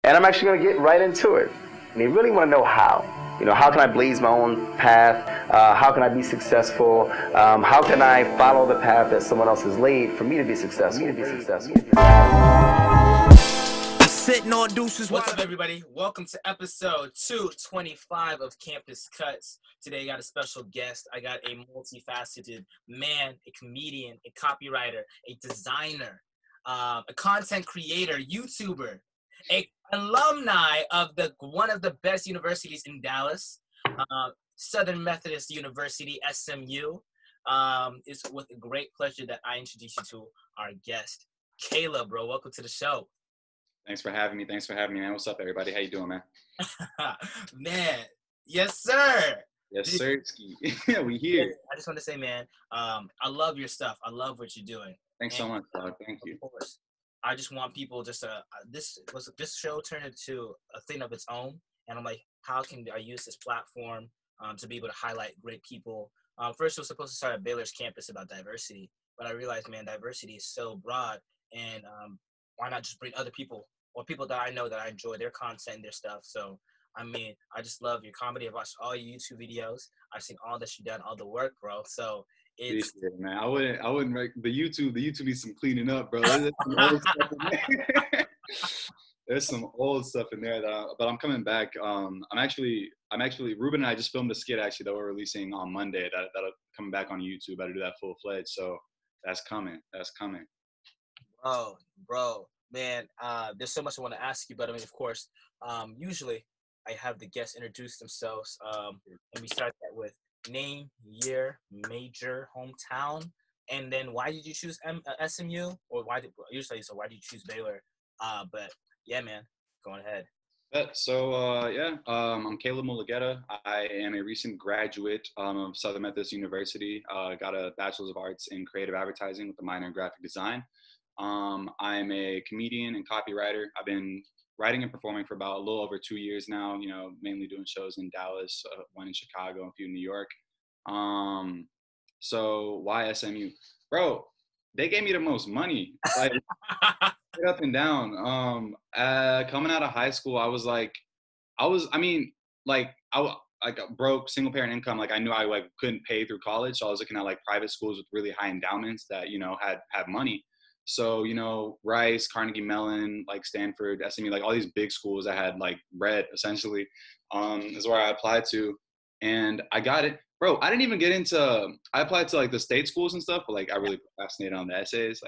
And I'm actually going to get right into it. And you really want to know how. How can I blaze my own path? How can I be successful? How can I follow the path that someone else has laid for me to be successful? Sitting on deuces. What's up, everybody? Welcome to episode 225 of Campus Cuts. Today, I got a special guest. I got a multifaceted man, a comedian, a copywriter, a designer, a content creator, YouTuber, a alumni of one of the best universities in Dallas, Southern Methodist University, SMU. It's with a great pleasure that I introduce you to our guest, Kaleb, bro. Welcome to the show. Thanks for having me, man. What's up, everybody? How you doing, man? Man, yes, sir. Yes, sir. Yeah, we here. I just want to say, man, I love your stuff. I love what you're doing. Thanks so much, dog. Thank you. Of course. I just want people just this show turned into a thing of its own, and I'm like, how can I use this platform to be able to highlight great people? First, it was supposed to start at Baylor's campus about diversity, but I realized, man, diversity is so broad, and why not just bring other people or people that I know that I enjoy their content and their stuff? So, I mean, I just love your comedy. I've watched all your YouTube videos. I've seen all that you've done, all the work, bro. So it's man. I wouldn't make the YouTube needs some cleaning up, bro. There's some old stuff in there. There's some old stuff in there but I'm coming back. I'm actually Ruben and I just filmed a skit actually that we're releasing on Monday that'll come back on YouTube. I do that full fledged. So that's coming. Bro, man, there's so much I want to ask you, but I mean, of course, usually I have the guests introduce themselves, and we start that with name, year, major, hometown, and then why did you choose SMU, or why did you choose Baylor? But yeah, man, go ahead. I'm Kaleb Mulugeta. I am a recent graduate of Southern Methodist University. Got a Bachelor's of Arts in Creative Advertising with a minor in Graphic Design. I'm a comedian and copywriter. I've been writing and performing for about a little over 2 years now, mainly doing shows in Dallas, one in Chicago, a few in New York. So why SMU? Bro, they gave me the most money, like up and down. Coming out of high school, I was broke, single parent income. Like I knew I couldn't pay through college. So I was looking at private schools with really high endowments that, had money. So, Rice, Carnegie Mellon, Stanford, SMU, all these big schools that had bread essentially, is where I applied to, and I got it. Bro, I applied to the state schools and stuff, but I really procrastinated on the essays,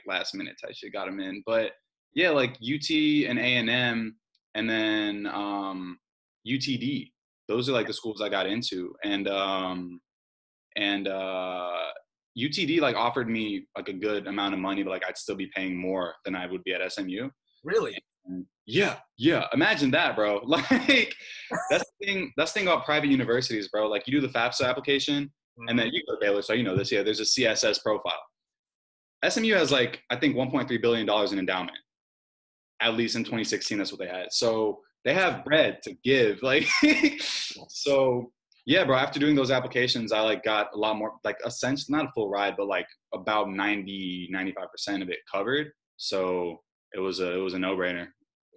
last minute type shit, got them in. But yeah, UT and A&M, and then UTD, those are the schools I got into. And UTD offered me a good amount of money, but I'd still be paying more than I would be at SMU. Really? And yeah. Imagine that, bro. That's the thing about private universities, bro. You do the FAFSA application, and then you go to Baylor, so you know this. Yeah, there's a CSS profile. SMU has I think $1.3 billion in endowment. At least in 2016, that's what they had. So they have bread to give. So. Yeah, bro, after doing those applications, I got a lot more, essentially not a full ride, but about 95% of it covered. So it was a no-brainer.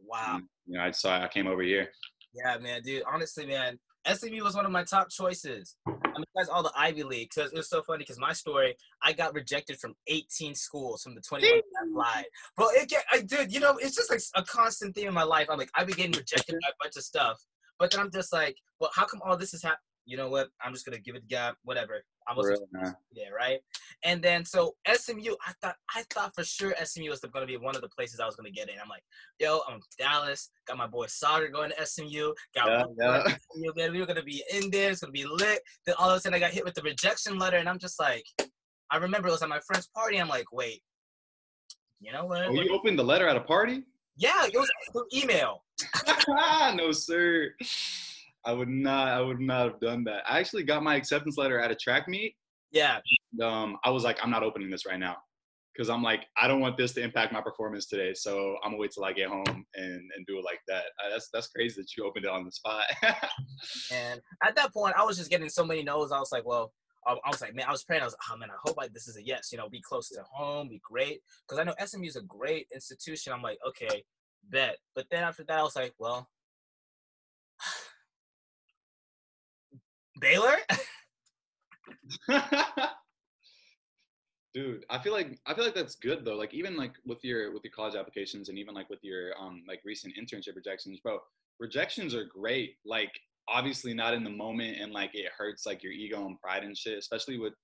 Wow. And, I came over here. Yeah, man, dude. Honestly, man, SMU was one of my top choices. Besides all the Ivy League, because it was so funny. Because my story, I got rejected from 18 schools from the 21 that applied. Bro, it's just a constant theme in my life. I've been getting rejected by a bunch of stuff, but then I'm just well, how come all this is happening? You know what? I'm just gonna give it to God. Whatever. Right? And then so SMU, I thought for sure SMU was gonna be one of the places I was gonna get in. I'm I'm Dallas. Got my boy Sauter going to SMU. SMU, man. We were gonna be in there. It's gonna be lit. Then all of a sudden I got hit with the rejection letter, and I'm just I remember it was at my friend's party. I'm wait, you know what? Oh, you opened the letter at a party? Yeah, it was through email. No, sir. I would not have done that. I actually got my acceptance letter at a track meet. Yeah. And, I was I'm not opening this right now. Because I'm I don't want this to impact my performance today. So I'm gonna wait till I get home and do it like that. That's crazy that you opened it on the spot. And at that point, I was just getting so many no's. I was man, I was praying. I was I hope this is a yes. Be close to home, be great. Because I know SMU is a great institution. I'm okay, bet. But then after that, I was like, well, Baylor? Dude, I feel like that's good though. Like even like with your college applications and even like with your like recent internship rejections, bro. Rejections are great. Like obviously not in the moment and like it hurts like your ego and pride and shit, especially with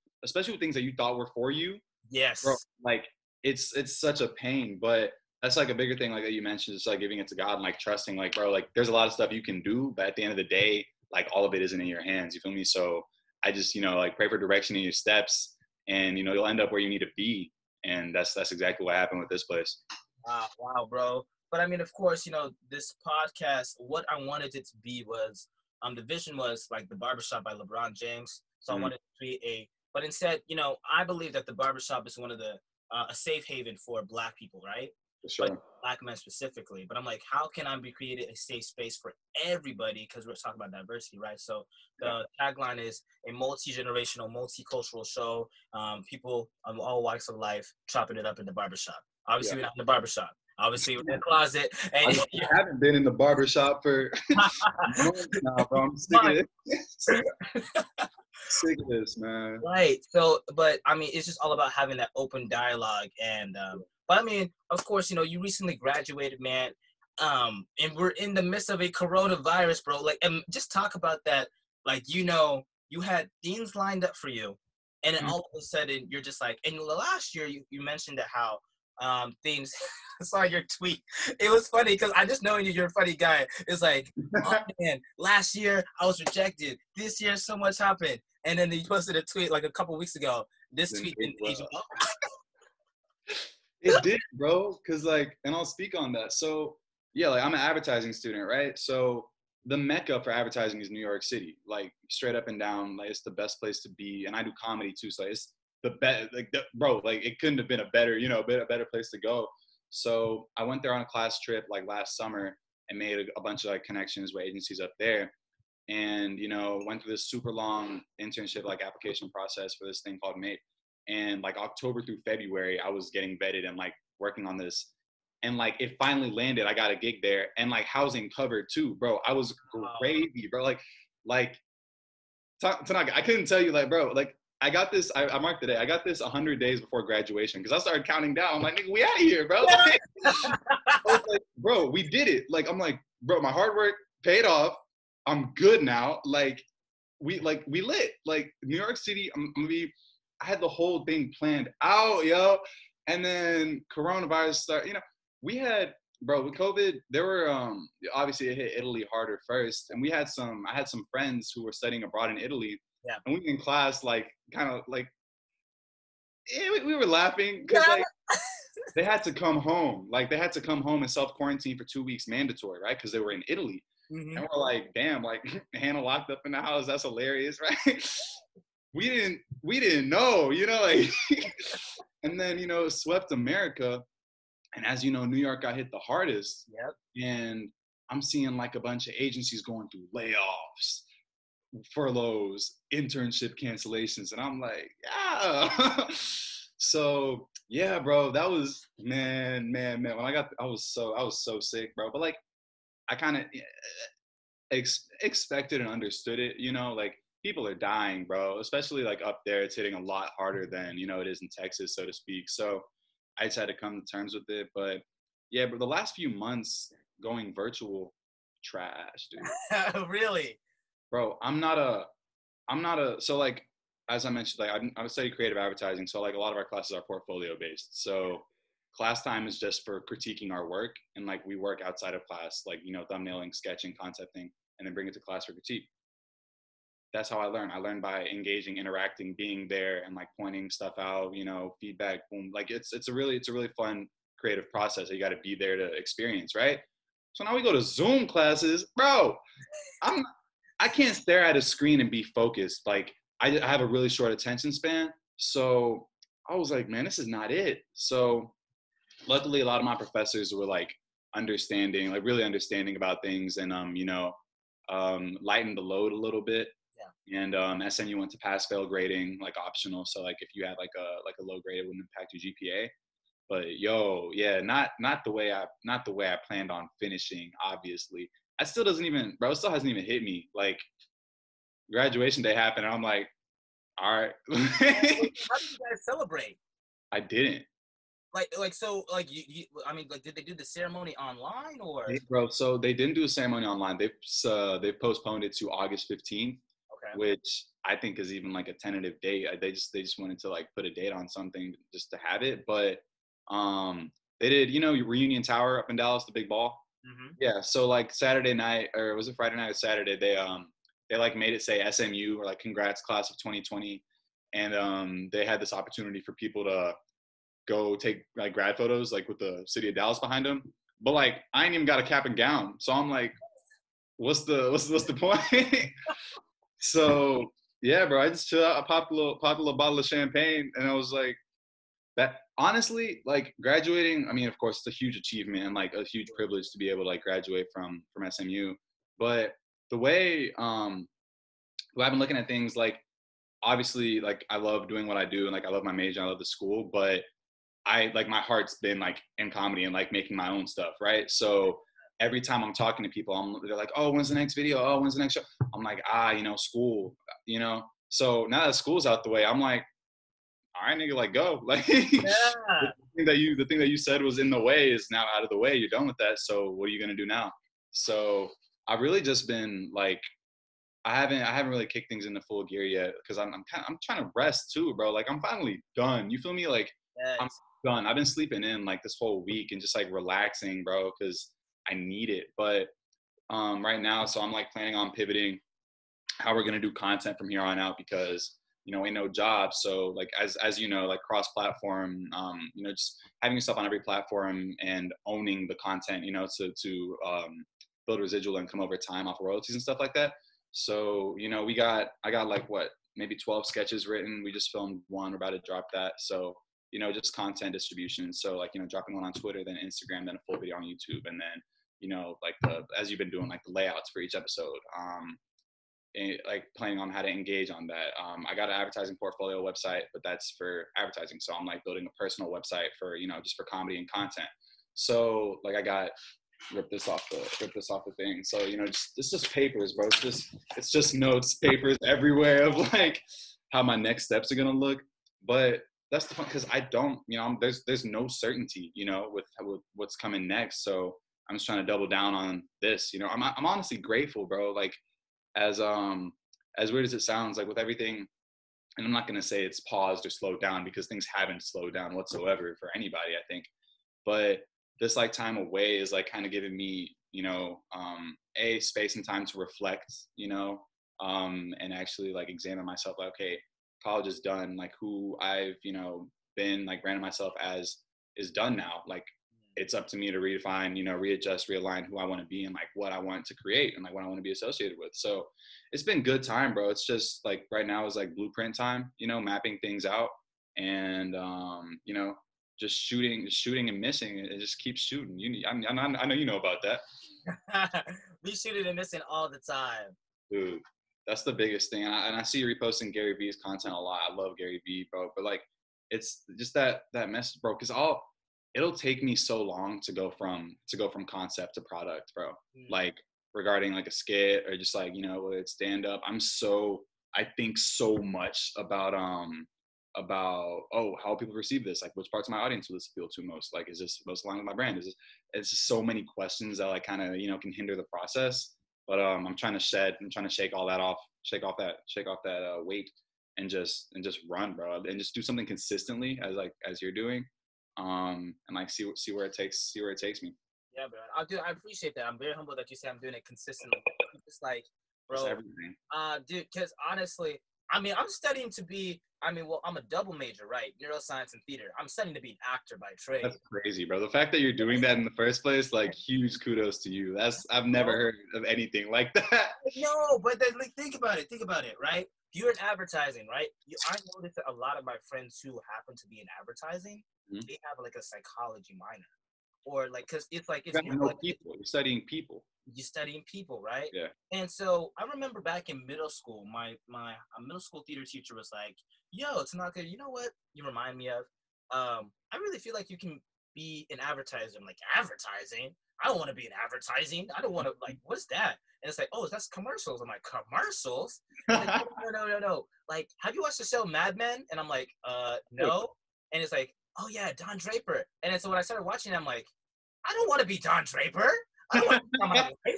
things that you thought were for you, bro. Yes. Like it's such a pain, but that's like a bigger thing like that you mentioned, just like giving it to God and like trusting, like bro, like there's a lot of stuff you can do, but at the end of the day, like all of it isn't in your hands. You feel me? So I just like pray for direction in your steps, and you'll end up where you need to be, and that's exactly what happened with this place. Wow, wow, bro. But I mean, of course, this podcast, what I wanted it to be was, the vision was like the barbershop by LeBron James. So I Mhm, wanted to create but instead, I believe that the barbershop is one of a safe haven for Black people, right? for But sure. Black men specifically. But I'm like, how can I be created a safe space for everybody? Because we're talking about diversity, right? So Yeah. the tagline is a multi-generational, multicultural show. People of all walks of life chopping it up in the barbershop. Yeah. Obviously, we're not in the barbershop. Obviously, we're in the closet. And I haven't been in the barber shop for months now, bro. I'm sick Fine. of it. Sick of this, man. Right. So, but I mean, it's just all about having that open dialogue. And, but I mean, of course, you recently graduated, man. And we're in the midst of a coronavirus, bro. Like, and just talk about that. Like, you had things lined up for you. And then Mhm. all of a sudden, you're just like, and the last year, you mentioned that how things, I saw your tweet. It was funny because I just knowing you're a funny guy. It's like, oh man, last year I was rejected. This year so much happened. And then he posted a tweet like a couple weeks ago. This Didn't tweet age didn't age well. well. It did, bro. Cause like, and I'll speak on that. So yeah, like I'm an advertising student, right? So the mecca for advertising is New York City, like straight up and down. Like it's the best place to be, and I do comedy too, so it's the best. Like bro, like it couldn't have been a better, a better place to go. So I went there on a class trip like last summer and made a bunch of like connections with agencies up there, and went through this super long internship like application process for this thing called MAPE. And like October through February I was getting vetted and like working on this, and like it finally landed. I got a gig there, and like housing covered too, bro. I was gravy, bro. Like Tanaka, I couldn't tell you, like, bro, like I got this. I marked the day. I got this 100 days before graduation because I started counting down. I'm like, nigga, we out of here, bro. I was like, bro, we did it. Like, I'm like, bro, my hard work paid off. I'm good now. Like, we lit. Like New York City, I'm gonna be. I had the whole thing planned out, yo. And then coronavirus started. We had, bro, with COVID, there were obviously it hit Italy harder first, and I had some friends who were studying abroad in Italy, Yeah. and we in class like kind of like we were laughing because Yeah. like they had to come home. Like they had to come home and self quarantine for 2 weeks mandatory, right? Because they were in Italy. Mm-hmm. And we're like, damn, like Hannah locked up in the house. That's hilarious, right? We didn't know, like and then, it swept America. And as you know, New York got hit the hardest. Yep. And I'm seeing like a bunch of agencies going through layoffs, furloughs, internship cancellations. And I'm like, yeah. So yeah, bro, that was man. When I was so sick, bro. But like I kind of expected and understood it, like people are dying, bro, especially like up there. It's hitting a lot harder than it is in Texas, so to speak. So I just had to come to terms with it. But yeah, but the last few months going virtual, trash, dude. Really? Bro, I'm not a so like as I mentioned, like I study creative advertising, so like a lot of our classes are portfolio based. So class time is just for critiquing our work, and like we work outside of class, like thumbnailing, sketching, concepting, and then bring it to class for critique. That's how I learn. I learn by engaging, interacting, being there, and like pointing stuff out. Feedback, boom. Like it's a really fun creative process that you got to be there to experience, right? So now we go to Zoom classes, bro. I can't stare at a screen and be focused. Like I have a really short attention span, so I was like, man, this is not it. So luckily, a lot of my professors were like understanding, like really understanding about things, and lightened the load a little bit. Yeah. And SNU went to pass fail grading, like optional. So like if you had like a low grade, it wouldn't impact your GPA. But yo, yeah, not the way I planned on finishing. Obviously, I still doesn't even, bro. It still hasn't even hit me. Like graduation day happened, and I'm like, all right. How did you guys celebrate? I didn't. So I mean, like, did they do the ceremony online or? Bro, so they didn't do a ceremony online. They've postponed it to August 15th, Okay. which I think is even like a tentative date. They just wanted to like put a date on something just to have it. But they did, Reunion Tower up in Dallas, the big ball. Mm-hmm. Yeah. So like Saturday night, or was it Friday night or Saturday? They like made it say SMU, or like congrats class of 2020, and they had this opportunity for people to go take like grad photos like with the city of Dallas behind them. But like I ain't even got a cap and gown, so I'm like, what's the point? So yeah, bro, I just chill out. I popped a little bottle of champagne, and I was like, that honestly, like graduating. I mean, of course, it's a huge achievement and like a huge privilege to be able to like graduate from SMU. But the way I've been looking at things, like obviously, like I love doing what I do, and like I love my major, I love the school, but I like my heart's been like in comedy and like making my own stuff, right? So every time I'm talking to people, they're like, "Oh, when's the next video? Oh, when's the next show?" I'm like, school, So now that school's out the way, I'm like, all right, nigga, like go. Like Yeah. the thing that you said was in the way is now out of the way. You're done with that. So what are you gonna do now? So I've really just been like, I haven't really kicked things into full gear yet because I'm trying to rest too, bro. Like I'm finally done. You feel me? Like I'm Yes. done. I've been sleeping in like this whole week and just like relaxing, bro, because I need it. But right now, so I'm like planning on pivoting how we're gonna do content from here on out because ain't no job. So like as you know, like cross platform, just having yourself on every platform and owning the content, to build residual income over time off of royalties and stuff like that. So I got like what, maybe 12 sketches written. We just filmed one. We're about to drop that. So just content distribution. So like dropping one on Twitter, then Instagram, then a full video on YouTube, and then like as you've been doing, like the layouts for each episode. Like planning on how to engage on that. I got an advertising portfolio website, but that's for advertising. So I'm like building a personal website for just for comedy and content. So like I got rip this off the thing. So it's just papers, bro. It's just notes, papers everywhere of like how my next steps are gonna look. But that's the fun because I don't, there's no certainty, with what's coming next. So I'm just trying to double down on this. I'm honestly grateful, bro. Like as weird as it sounds, like with everything, and I'm not going to say it's paused or slowed down because things haven't slowed down whatsoever for anybody, I think. But this like time away is like kind of giving me, a space and time to reflect, and actually like examine myself. Like, okay, college is done. Like who I've, been like branding myself as is done now. Like it's up to me to redefine, readjust, realign who I want to be and like what I want to create and like what I want to be associated with. So it's been good time, bro. It's just like right now is like blueprint time, mapping things out and, just shooting and missing. It just keeps shooting. I know you know about that. We shoot it and missing all the time. Dude, that's the biggest thing. And I see you reposting Gary Vee's content a lot. I love Gary Vee, bro. But like, it's just that message, bro. Because it'll take me so long to go from concept to product, bro. Like regarding like a skit or just like whether it's stand up. I think so much about how people receive this, like which parts of my audience will this appeal to most, like is this most aligned with my brand, it's just so many questions that like kind of can hinder the process. But I'm trying to shake all that off, shake off that weight and just run, bro, and just do something consistently as you're doing, and like see where it takes me. Yeah, bro. I appreciate that. I'm very humble that you say I'm doing it consistently. Just like, bro, That's everything. Dude, because honestly, I mean, I'm studying to be. Well, I'm a double major, right? Neuroscience and theater. I'm studying to be an actor by trade. That's crazy, bro. The fact that you're doing that in the first place, like, huge kudos to you. I've never heard of anything like that. No, but then, like, think about it, right? You're in advertising, right? I noticed that a lot of my friends who happen to be in advertising, they have like a psychology minor, or like, cause it's like it's more like people. You're studying people. You're studying people, right? Yeah. And so I remember back in middle school, my middle school theater teacher was like, "Yo, Tanaka, you know what you remind me of? I really feel like you can be an advertiser. I'm like, advertising? I don't want to be in advertising. I don't want to, like, what's that? And it's like, oh, that's commercials. I'm like, commercials? It's like, no. Like, have you watched the show Mad Men? And I'm like, no. And it's like, oh yeah, Don Draper. And so when I started watching, I'm like, I don't want to be Don Draper. I don't want to be on my life. He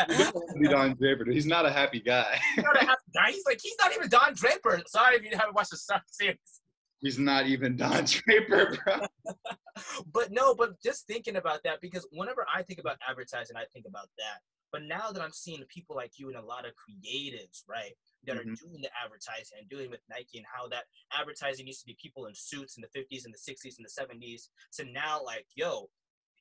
doesn't want to be Don Draper. He's not a happy guy. He's not a happy guy. He's like, he's not even Don Draper. Sorry if you haven't watched the Star series. He's not even Don Draper, bro. But no, but just thinking about that, because whenever I think about advertising, I think about that. But now that I'm seeing people like you and a lot of creatives, right, that are doing the advertising and doing with Nike, and how that advertising used to be people in suits in the 50s and the 60s and the 70s, to now, like, yo,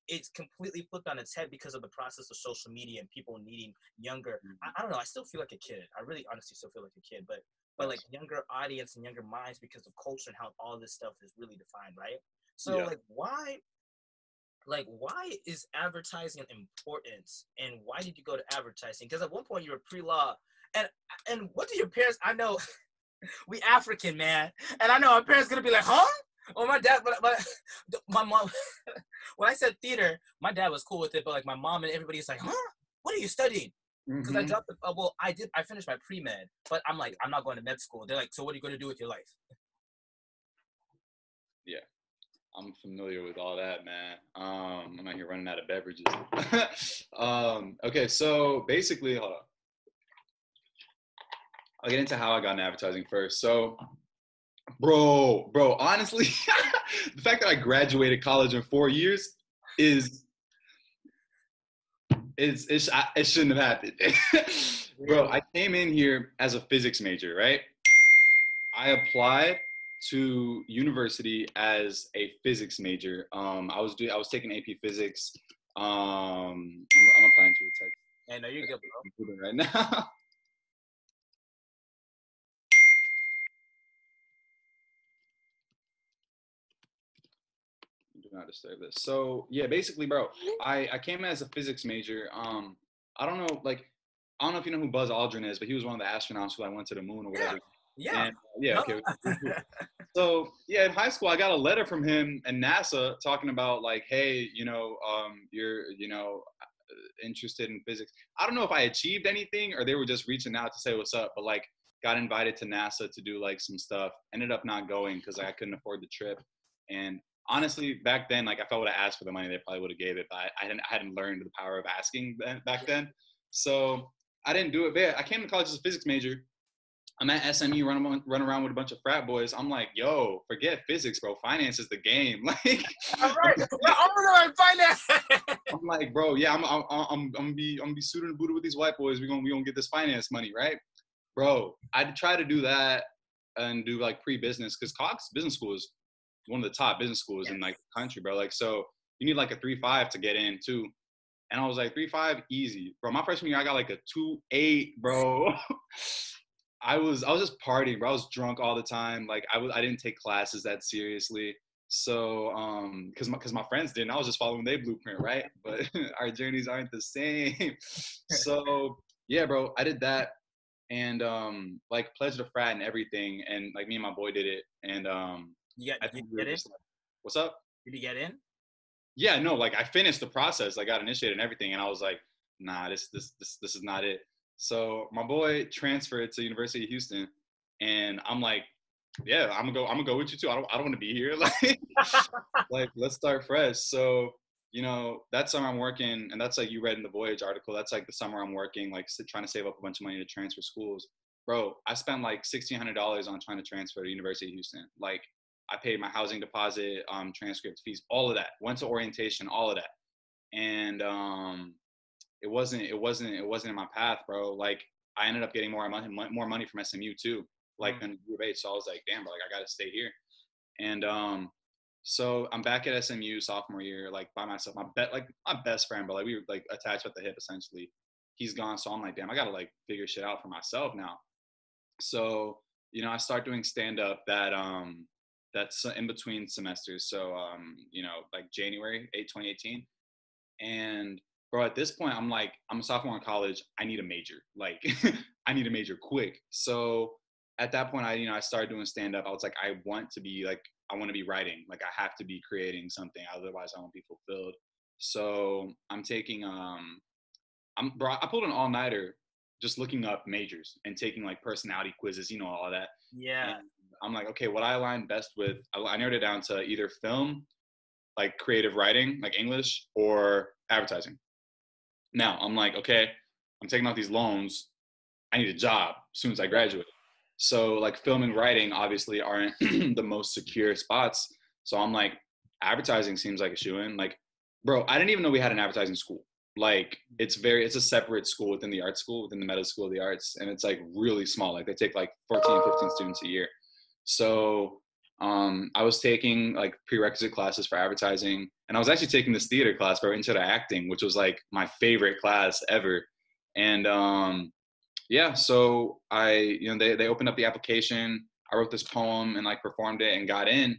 it's completely flipped on its head because of the process of social media and people needing younger. I don't know. I still feel like a kid. I really honestly still feel like a kid, but like younger audience and younger minds because of culture and how all this stuff is really defined, right? So why is advertising important, and why did you go to advertising? Because at one point you were pre-law, and what do your parents? I know we African, man, and I know our parents gonna be like, huh? Well, my dad, but my mom, when I said theater, my dad was cool with it, but like my mom and everybody's like, huh? What are you studying? Because I dropped I finished my pre-med, but I'm like, I'm not going to med school. They're like, so what are you going to do with your life? Yeah, I'm familiar with all that, man. I'm out here running out of beverages. Okay, so basically, hold on. I'll get into how I got in advertising first. So, bro, honestly, the fact that I graduated college in 4 years it shouldn't have happened. Bro, I came in here as a physics major, right? I applied to university as a physics major. I was taking AP physics. I'm applying to a tech. Yeah, no, you're good, bro. Right now. Do not disturb this. So yeah, basically, bro, I came as a physics major. I don't know, I don't know if you know who Buzz Aldrin is, but he was one of the astronauts who went to the moon or whatever. Yeah. And, yeah. Okay. So yeah, in high school, I got a letter from him and NASA talking about like, hey, you're interested in physics. I don't know if I achieved anything or they were just reaching out to say what's up, but like got invited to NASA to do like some stuff. Ended up not going because I couldn't afford the trip. And honestly, back then, like if I would have asked for the money, they probably would have gave it, but I hadn't learned the power of asking back then. So I didn't do it. But yeah, I came to college as a physics major. I'm at SMU, run around with a bunch of frat boys. I'm like, yo, forget physics, bro. Finance is the game. Like, all right, I'm finance. I'm like, bro, yeah, I'm gonna be suited and booted with these white boys. We gonna get this finance money, right, bro? I'd try to do that and do like pre-business because Cox Business School is one of the top business schools in like the country, bro. Like, so you need like a 3.5 to get in too. And I was like, 3.5 easy, bro. My freshman year, I got like a 2.8, bro. I was just partying, bro. I was drunk all the time. Like I didn't take classes that seriously. So because my friends didn't, I was just following their blueprint, right? But our journeys aren't the same. So yeah, bro, I did that, and like pledged a frat and everything, and like me and my boy did it, and you get in? Like, what's up? Did you get in? Yeah, no, like I finished the process, I got initiated and everything, and I was like, nah, this is not it. So my boy transferred to University of Houston, and I'm like, yeah, I'm gonna go with you too. I don't want to be here. Like let's start fresh. So that summer I'm working, and that's like you read in the Voyage article. That's like the summer I'm working, like trying to save up a bunch of money to transfer schools. Bro, I spent like $1,600 on trying to transfer to University of Houston. Like I paid my housing deposit, transcript fees, all of that. Went to orientation, all of that, and it wasn't in my path, bro. Like I ended up getting more money from SMU too, like than U of H. So I was like, damn, bro, like I gotta stay here. And so I'm back at SMU sophomore year, like by myself. My best friend, but like we were like attached at the hip essentially. He's gone, so I'm like, damn, I gotta like figure shit out for myself now. So I start doing stand up that's in between semesters. So like January 8, 2018, and bro, at this point, I'm like, I'm a sophomore in college. I need a major. Like, I need a major quick. So at that point, I started doing stand up. I was like, I want to be like I want to be writing. Like I have to be creating something, otherwise I won't be fulfilled. So I'm taking bro, I pulled an all-nighter just looking up majors and taking like personality quizzes, you know, all of that. Yeah. And I'm like, okay, what I align best with, I narrowed it down to either film, like creative writing, like English, or advertising. Now I'm like, okay, I'm taking out these loans. I need a job as soon as I graduate. So like film and writing obviously aren't the most secure spots. So I'm like, advertising seems like a shoe-in. Like, bro, I didn't even know we had an advertising school. Like it's a separate school within the art school, within the Meta School of the Arts. And it's like really small. Like they take like 14, 15 students a year. So I was taking like prerequisite classes for advertising, and I was actually taking this theater class, bro, Intro to Acting, which was like my favorite class ever. And yeah, so they opened up the application. I wrote this poem and like performed it and got in.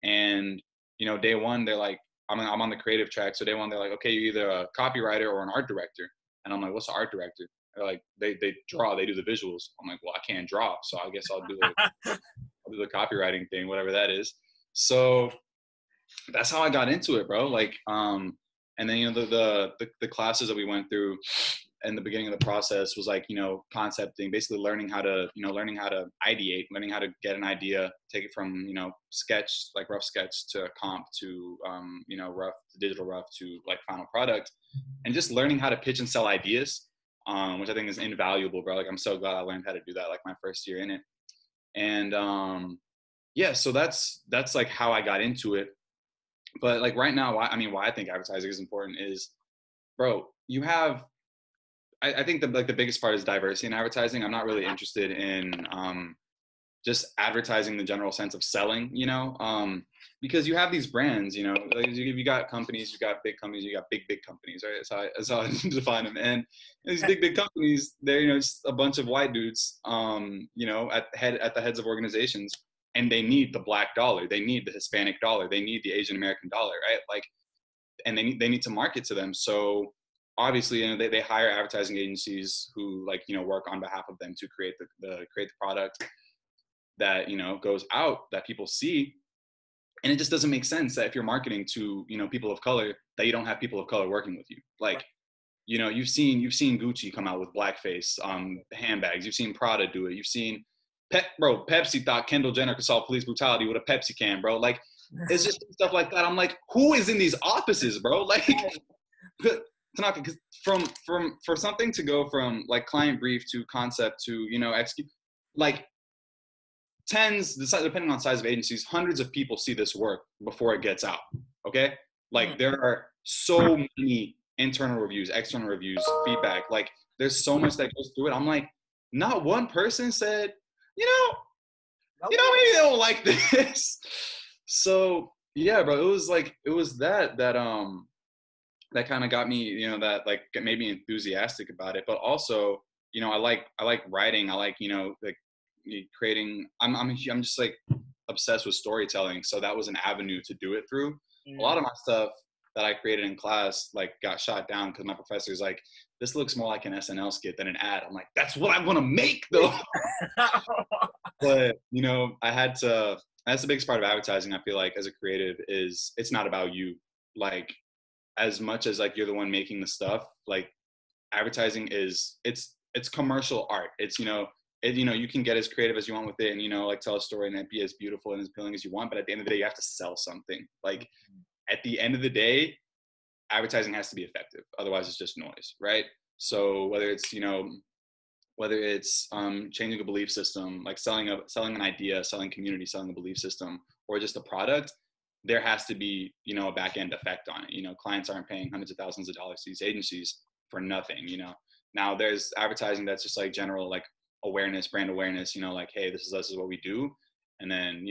And day one, they're like, I'm on the creative track. So day one, they're like, okay, you're either a copywriter or an art director. And I'm like, what's an art director? They're like, they draw, they do the visuals. I'm like, well, I can't draw, so I guess I'll do the copywriting thing, whatever that is. So that's how I got into it, bro. Like, and then the classes that we went through in the beginning of the process was like, concepting, basically learning how to ideate, learning how to get an idea, take it from, sketch, like rough sketch to comp to, rough, digital rough to like final product, and just learning how to pitch and sell ideas, which I think is invaluable, bro. Like, I'm so glad I learned how to do that, like my first year in it. And, yeah, so that's like how I got into it. But like right now, why I think advertising is important is, bro, you have, I think the biggest part is diversity in advertising. I'm not really interested in just advertising the general sense of selling, because you have these brands, like you got companies, you got big companies, you got big companies, right? That's how I define them. And these big companies, they're just a bunch of white dudes, at the heads of organizations, and they need the black dollar, they need the Hispanic dollar, they need the Asian American dollar, right? Like, and they need to market to them. So obviously, they hire advertising agencies who work on behalf of them to create the product that goes out, that people see. And it just doesn't make sense that if you're marketing to people of color, that you don't have people of color working with you. Like, you've seen Gucci come out with blackface handbags. You've seen Prada do it. You've seen Pepsi thought Kendall Jenner could solve police brutality with a Pepsi can, bro. Like, it's just stuff like that. I'm like, who is in these offices, bro? Like, Tanaka, because for something to go from like client brief to concept to execute, like tens, depending on size of agencies, hundreds of people see this work before it gets out. Okay, like there are so many internal reviews, external reviews, feedback. Like there's so much that goes through it. I'm like, not one person said, maybe they don't like this. So yeah, bro, it was that kind of got me, that like made me enthusiastic about it. But also, I like writing. I like, like creating. I'm just like obsessed with storytelling. So that was an avenue to do it through. A lot of my stuff that I created in class like got shot down because my professor's like, this looks more like an SNL skit than an ad. I'm like, that's what I want to make though. But that's the biggest part of advertising. I feel like as a creative is it's not about you. Like, as much as like you're the one making the stuff, like advertising is it's commercial art. It's you can get as creative as you want with it, and like tell a story and it be as beautiful and as appealing as you want, but at the end of the day you have to sell something. Like at the end of the day, advertising has to be effective, otherwise it's just noise, right? So whether it's changing a belief system, like selling an idea, selling community, selling a belief system, or just a product, there has to be, a back end effect on it. Clients aren't paying hundreds of thousands of dollars to these agencies for nothing, Now there's advertising that's just like general, like awareness, brand awareness, like, hey, this is what we do. And then,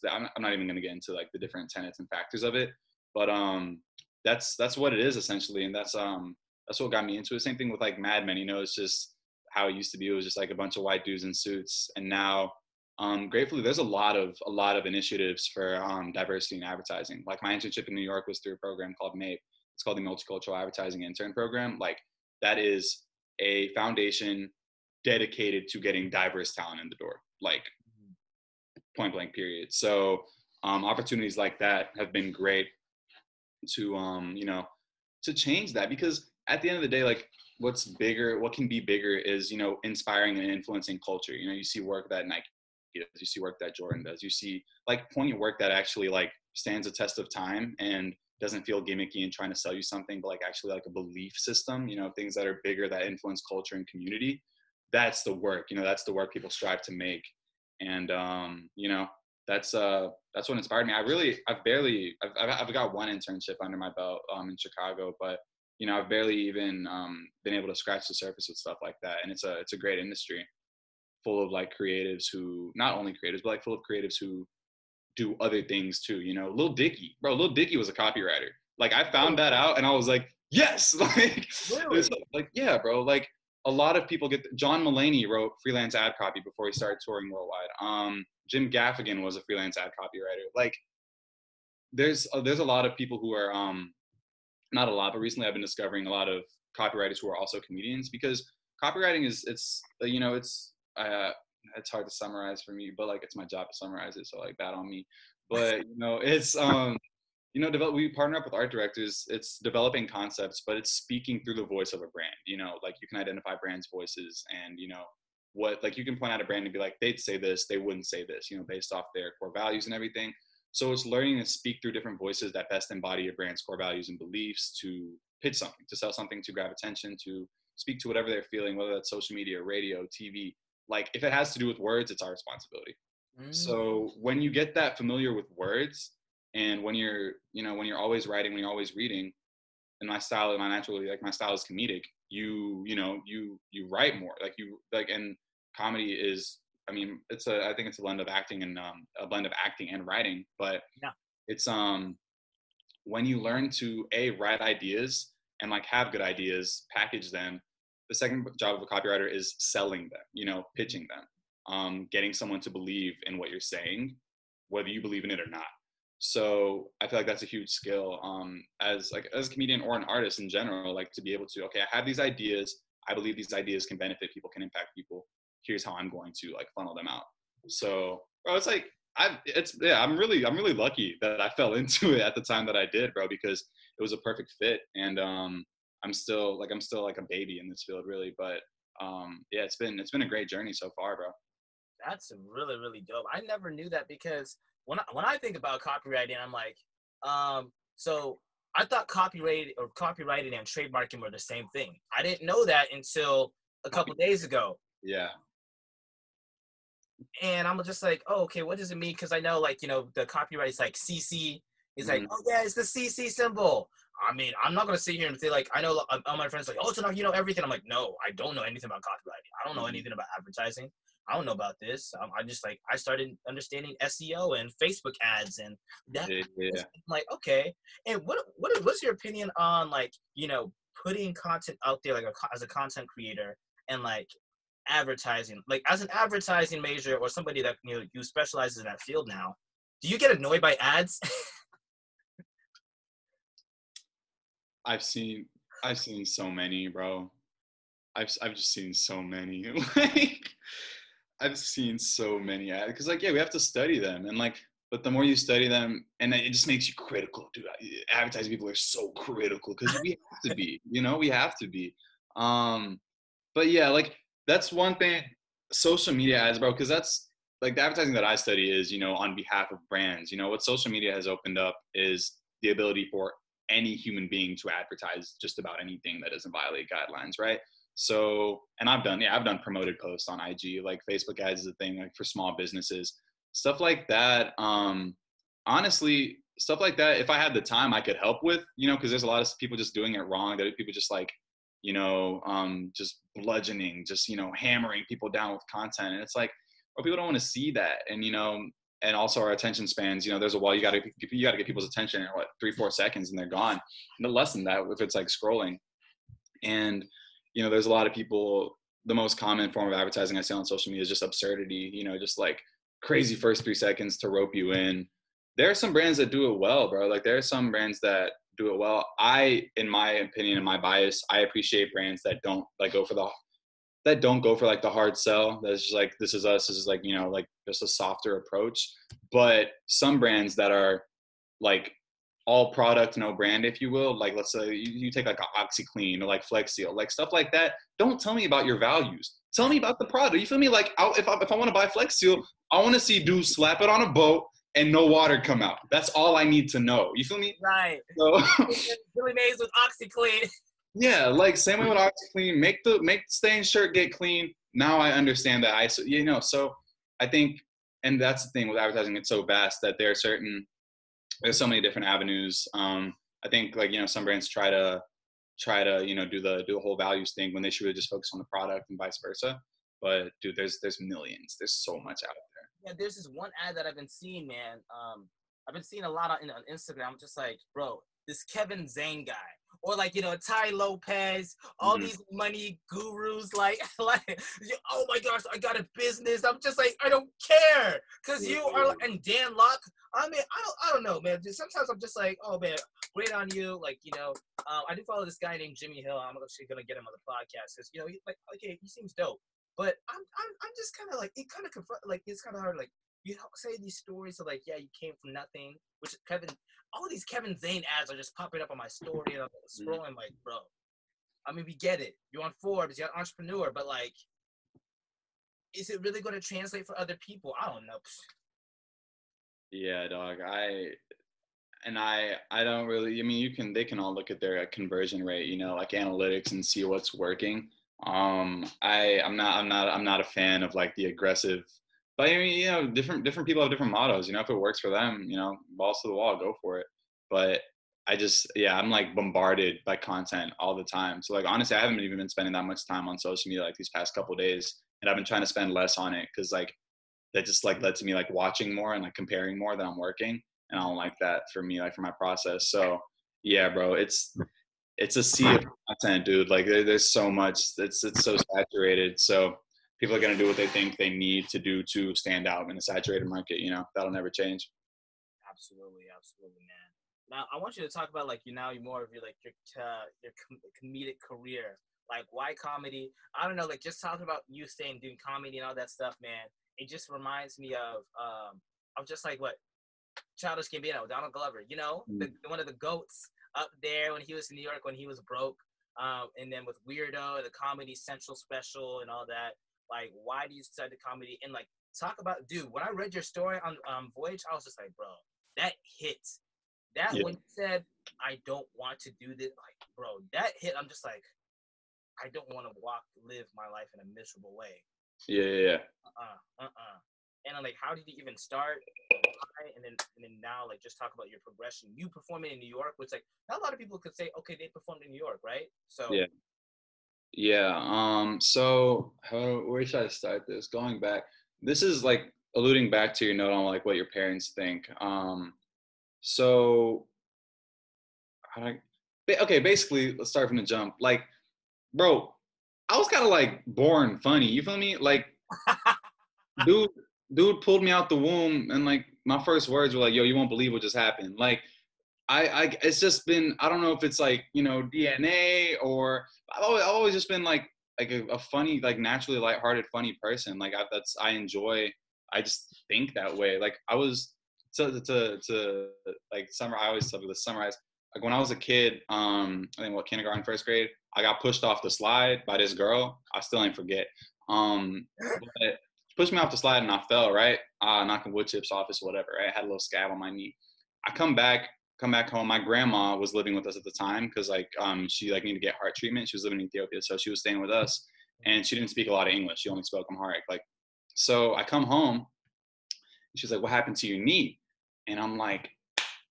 I'm not even going to get into like the different tenets and factors of it, but that's what it is essentially. And that's what got me into it. Same thing with like Mad Men, it's just how it used to be. It was just like a bunch of white dudes in suits. And now, gratefully, there's a lot of initiatives for diversity in advertising. Like my internship in New York was through a program called MAPE. It's called the Multicultural Advertising Intern Program. Like that is a foundation dedicated to getting diverse talent in the door, like point blank period. So opportunities like that have been great to, to change that, because at the end of the day, like, what can be bigger is, inspiring and influencing culture. You see work that Nike does, you see work that Jordan does, you see like poignant work that actually like stands a test of time and doesn't feel gimmicky and trying to sell you something, but like actually like a belief system, things that are bigger, that influence culture and community. That's the work, that's the work people strive to make. And, that's what inspired me. I've got one internship under my belt, in Chicago, but, I've barely even, been able to scratch the surface with stuff like that. And it's a great industry full of like creatives who, not only creatives, but like full of creatives who do other things too. Lil Dicky was a copywriter. Like, I found that out and I was like, yes, like, Really? like, yeah, bro. Like, a lot of people John Mulaney wrote freelance ad copy before he started touring worldwide. Jim Gaffigan was a freelance ad copywriter. Like, there's a lot of people who are, not a lot, but recently I've been discovering a lot of copywriters who are also comedians, because copywriting it's hard to summarize for me, but like, it's my job to summarize it, so like, bad on me. But it's we partner up with art directors. It's developing concepts, but it's speaking through the voice of a brand. Like, you can identify brands' voices, and what, like, you can point out a brand and be like, they'd say this, they wouldn't say this, based off their core values and everything. So it's learning to speak through different voices that best embody your brand's core values and beliefs, to pitch something, to sell something, to grab attention, to speak to whatever they're feeling, whether that's social media, radio, TV. Like, if it has to do with words, it's our responsibility. So when you get that familiar with words, and when you're always writing, when you're always reading, and my style is comedic, you write more, and comedy is, I think it's a blend of acting and writing, but Yeah. it's, when you learn to write ideas and like have good ideas, package them. The second job of a copywriter is selling them, pitching them, getting someone to believe in what you're saying, whether you believe in it or not. So I feel like that's a huge skill, as a comedian or an artist in general, like, to be able to, okay, I have these ideas, I believe these ideas can benefit people, can impact people. Here's how I'm going to like funnel them out. So, bro, it's like, I'm really lucky that I fell into it at the time that I did, bro, because it was a perfect fit. And I'm still like a baby in this field, really. But yeah, it's been a great journey so far, bro. That's really, really dope. I never knew that, because when I think about copywriting, I'm like, so I thought copyrighting and trademarking were the same thing. I didn't know that until a couple days ago. Yeah. And I'm just like, oh, okay, what does it mean? Because I know, like, the copyright is like CC. It's like, oh yeah, it's the CC symbol. I mean, I'm not gonna sit here and say, like, I know all my friends like, oh, so now you know everything. I'm like, no, I don't know anything about copywriting. I don't know anything about advertising. I don't know about this. I just, like, I started understanding SEO and Facebook ads, and that. Yeah. I'm like, okay. And what's your opinion on, like, putting content out there, like, as a content creator, and like advertising, like, as an advertising major or somebody that you specializes in that field now? Do you get annoyed by ads? I've seen so many, bro. I've just seen so many. Like, I've seen so many ads, because like, yeah, we have to study them, and like, but the more you study them, and it just makes you critical, dude. Advertising people are so critical, because we have to be, we have to be. But yeah, like, that's one thing, social media ads, bro, because that's like the advertising that I study is, on behalf of brands. What social media has opened up is the ability for any human being to advertise just about anything that doesn't violate guidelines, right? So, and I've done promoted posts on IG, like Facebook ads is a thing, like, for small businesses, stuff like that. Honestly, stuff like that, if I had the time, I could help with, because there's a lot of people just doing it wrong. That people just like, just bludgeoning, just, hammering people down with content. And it's like, well, people don't want to see that. And, and also our attention spans, there's a wall, you got to get people's attention in 3-4 seconds and they're gone. No less than that if it's like scrolling. And, there's a lot of people, the most common form of advertising I see on social media is just absurdity, just like crazy first 3 seconds to rope you in. There are some brands that do it well, bro. Like, there are some brands that do it well. In my opinion and my bias, I appreciate brands that don't like go for the that don't go for like the hard sell. That's just like, this is us. This is like, you know, like just a softer approach. But some brands that are like all product, no brand, if you will. Like, let's say you take like a OxyClean or like Flex Seal, like stuff like that. Don't tell me about your values. Tell me about the product. You feel me? Like, if I want to buy Flex Seal, I want to see dudes slap it on a boat and no water come out. That's all I need to know. You feel me? Right. So, Billy Mays with OxyClean. yeah, like same way with OxyClean. Make the stain shirt get clean. Now I understand that. So I think, and that's the thing with advertising. It's so vast that there's so many different avenues. I think like, you know, some brands try to, you know, do the whole values thing when they should really just focus on the product and vice versa. But dude, there's millions. There's so much out there. Yeah, there's this one ad that I've been seeing, man. I've been seeing a lot on Instagram. I'm just like, bro, this Kevin Zane guy, or like, you know, Ty Lopez, all these money gurus, like, oh my gosh, I got a business. I'm just like, I don't care, cause you are. And Dan Locke, I mean, I don't know, man. Sometimes I'm just like, oh man, great on you. Like, you know, I do follow this guy named Jimmy Hill. I'm actually gonna get him on the podcast, cause you know, okay, he seems dope. But I'm just kind of like, it kind of like, it's kind of hard, like, you say these stories of like, yeah, you came from nothing, which all these Kevin Zane ads are just popping up on my story, and I'm scrolling like, bro, I mean, we get it. You're on Forbes, you're an entrepreneur, but like, is it really going to translate for other people? I don't know. Yeah, dog. I don't really, I mean, they can all look at their conversion rate, you know, like analytics, and see what's working. I'm not a fan of like the aggressive, but I mean, you know, different people have different mottos. You know, if it works for them, you know, balls to the wall, go for it. But I'm like bombarded by content all the time. So like, honestly, I haven't even been spending that much time on social media like these past couple of days, and I've been trying to spend less on it, because like that just like led to me like watching more and like comparing more than I'm working, and I don't like that for me, like for my process. So yeah, bro, it's a sea of content, dude. Like there's so much. It's so saturated. So people are gonna do what they think they need to do to stand out in a saturated market. You know, that'll never change. Absolutely, man. Now I want you to talk about like you're more of your comedic career. Like, why comedy? I don't know. Like, just talking about you saying doing comedy and all that stuff, man. It just reminds me of just like what Childish Gambino, Donald Glover. You know, one of the goats up there when he was in New York, when he was broke, and then with Weirdo, the Comedy Central special and all that. Like, why do you decide to comedy? And like, talk about, dude, when I read your story on Voyage, I was just like, bro, that hits. When you said, I don't want to do this, like, bro, that hit. I'm just like, I don't want to live my life in a miserable way. Yeah. And I'm like, how did you even start? And then now, like, just talk about your progression. You performing in New York, which like not a lot of people could say, okay, they performed in New York, right? So so where should I start this? Going back, this is like alluding back to your note on like what your parents think. So basically, let's start from the jump. Like, bro, I was kind of like born funny. You feel me? Like, dude pulled me out the womb, and like my first words were like, "Yo, you won't believe what just happened." Like, it's just been, I don't know if it's like, you know, DNA, or I've always just been like a funny, like naturally lighthearted, funny person. Like I just think that way. Like I was to like I always tell people to summarize. Like when I was a kid, I think kindergarten, first grade, I got pushed off the slide by this girl. I still ain't forget. But she pushed me off the slide and I fell, right? Knocking wood chips off or whatever. Right? I had a little scab on my knee. I come back home. My grandma was living with us at the time because like she like needed to get heart treatment. She was living in Ethiopia, so she was staying with us, and she didn't speak a lot of English. She only spoke Amharic. Like, so I come home, and she's like, "What happened to your knee?" And I'm like,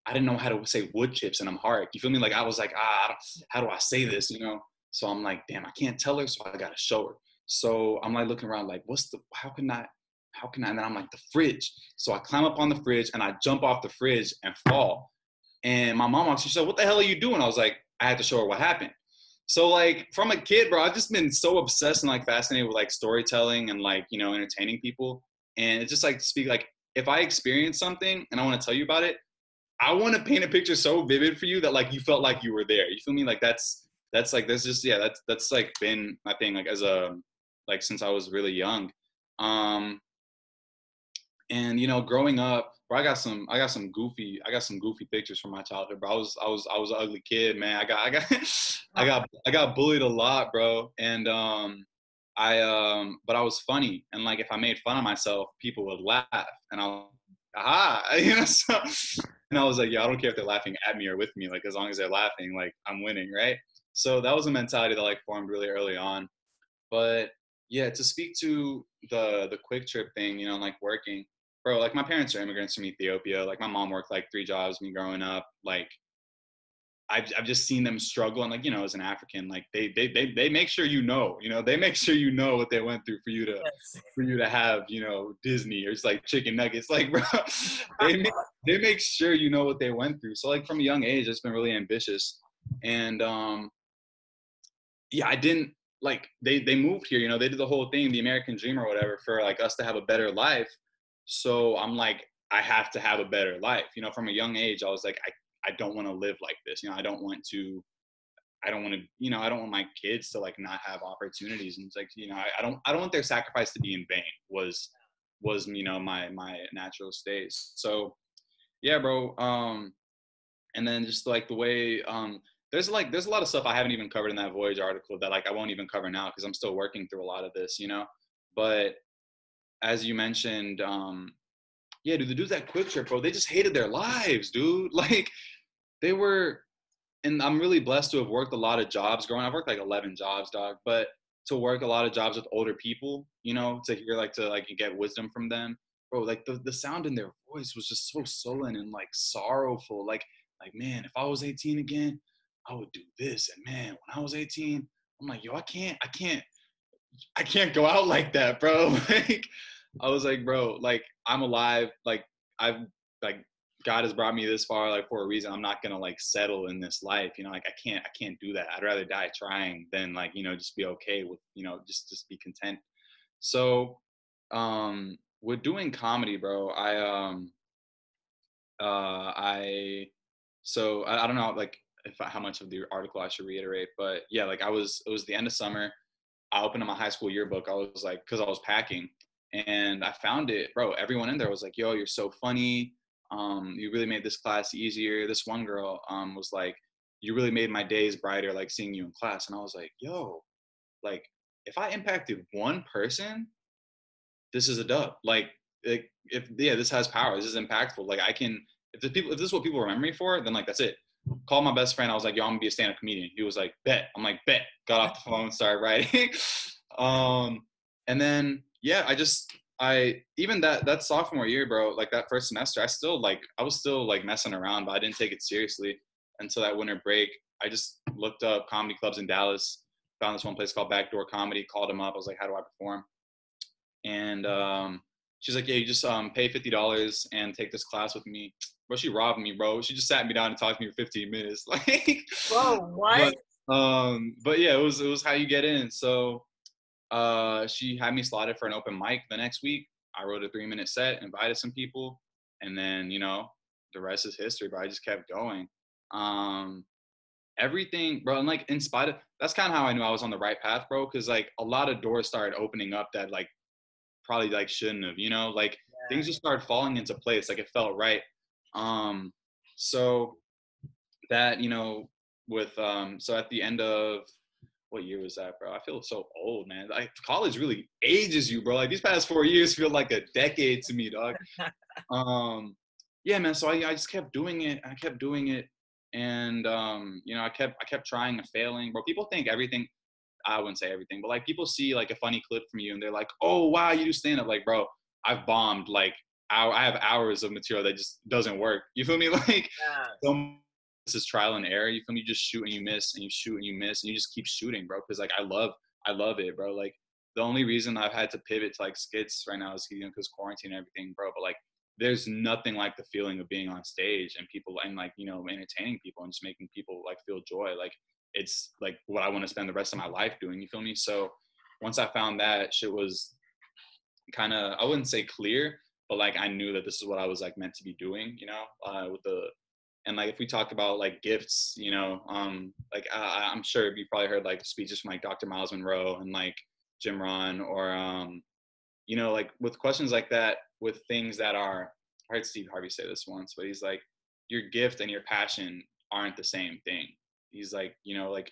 I didn't know how to say wood chips in Amharic. You feel me? Like I was like, how do I say this? You know? So I'm like, damn, I can't tell her, so I gotta show her. So I'm like looking around, like, how can I? And then I'm like, the fridge. So I climb up on the fridge and I jump off the fridge and fall. And my mom, she said, "What the hell are you doing?" I was like, I had to show her what happened. So like from a kid, bro, I've just been so obsessed and like fascinated with like storytelling and like, you know, entertaining people. And it's just like speak, like if I experience something and I want to tell you about it, I want to paint a picture so vivid for you that like you felt like you were there. You feel me? Like that's like, that's just, yeah, that's like been my thing, like as a like since I was really young. Um, and you know, growing up, bro, I got some goofy pictures from my childhood, bro. I was an ugly kid, man. I got I got bullied a lot, bro. And but I was funny, and like if I made fun of myself, people would laugh, and aha, you know. So, and I was like, yeah, I don't care if they're laughing at me or with me, like as long as they're laughing, like I'm winning, right? So that was a mentality that like formed really early on. But yeah, to speak to the quick trip thing, you know, like working, bro, like my parents are immigrants from Ethiopia. Like my mom worked like 3 jobs me growing up. Like I've just seen them struggle, and like, you know, as an African, like they make sure, you know, they make sure you know what they went through Yes. for you to have, you know, Disney or just like chicken nuggets. Like, bro, they make they make sure you know what they went through. So like from a young age, it's been really ambitious. And yeah, I didn't like they moved here, you know, they did the whole thing, the American dream or whatever, for like us to have a better life. So I'm like, I have to have a better life. You know, from a young age, I was like, I don't want to live like this. You know, I don't want to, you know, I don't want my kids to like not have opportunities. And it's like, you know, I don't want their sacrifice to be in vain was, you know, my natural state. So yeah, bro. And then just like the way there's a lot of stuff I haven't even covered in that Voyage article that like I won't even cover now because I'm still working through a lot of this, you know. But as you mentioned, yeah, dude, the dudes that quick trip, bro, they just hated their lives, dude. Like they were, and I'm really blessed to have worked a lot of jobs growing. I've worked like 11 jobs, dog, but to work a lot of jobs with older people, you know, to hear like to like get wisdom from them, bro. Like the sound in their voice was just so sullen and like sorrowful. Like man, if I was 18 again, I would do this. And man, when I was 18, I'm like, yo, I can't go out like that, bro. Like I was like, bro, like I'm alive. Like I've like God has brought me this far, like for a reason. I'm not gonna like settle in this life, you know. Like I can't do that. I'd rather die trying than like, you know, just be okay with, you know, just be content. So, with doing comedy, bro, I I don't know like if how much of the article I should reiterate, but yeah, like it was the end of summer. I opened up my high school yearbook. I was like, because I was packing, and I found it, bro. Everyone in there was like, "Yo, you're so funny. You really made this class easier." This one girl was like, "You really made my days brighter, like seeing you in class." And I was like, "Yo, like if I impacted one person, this is a dub. Like, if yeah, this has power. This is impactful. Like I can if this is what people remember me for, then like that's it." Called my best friend. I was like, "Yo, I'm gonna be a stand-up comedian." He was like, "Bet." I'm like, "Bet." Got off the phone, started writing. um, and then yeah, I even that sophomore year, bro, like that first semester, I was still like messing around, but I didn't take it seriously until that winter break. I just looked up comedy clubs in Dallas, found this one place called Backdoor Comedy, called him up. I was like, "How do I perform?" And she's like, "Yeah, you just pay $50 and take this class with me." But she robbed me, bro. She just sat me down and talked to me for 15 minutes. Like, Bro, what? but yeah, it was how you get in. So she had me slotted for an open mic the next week. I wrote a 3-minute set, invited some people, and then, you know, the rest is history, bro. I just kept going. Um, everything, bro, and like in spite of that's kind of how I knew I was on the right path, bro, because like a lot of doors started opening up that like probably like shouldn't have, you know, like things just started falling into place. Like it felt right. Um, so that, you know, with so at the end of what year was that, bro? I feel so old, man. Like college really ages you, bro. Like these past 4 years feel like a decade to me, dog. Yeah, man. So I just kept doing it. I kept doing it, and you know, I kept trying and failing, bro. People think everything. I wouldn't say everything, but like people see like a funny clip from you and they're like, "Oh wow, you do stand up." Like, bro, I've bombed like I have hours of material that just doesn't work. You feel me? Like, Yes. so this is trial and error. You feel me? You just shoot and you miss and you shoot and you miss and you just keep shooting, bro. Because like I love it, bro. Like the only reason I've had to pivot to like skits right now is, you know, because quarantine and everything, bro. But like there's nothing like the feeling of being on stage and people and like, you know, entertaining people and just making people like feel joy. Like it's like what I want to spend the rest of my life doing. You feel me? So once I found that, shit was kind of, I wouldn't say clear, but like I knew that this is what I was like meant to be doing, you know, with the, and like if we talk about like gifts, you know, like I'm sure you probably heard like speeches from like Dr. Miles Monroe and like Jim Ron, or you know, like with questions like that, with things that are, I heard Steve Harvey say this once, but he's like, your gift and your passion aren't the same thing. He's like, you know, like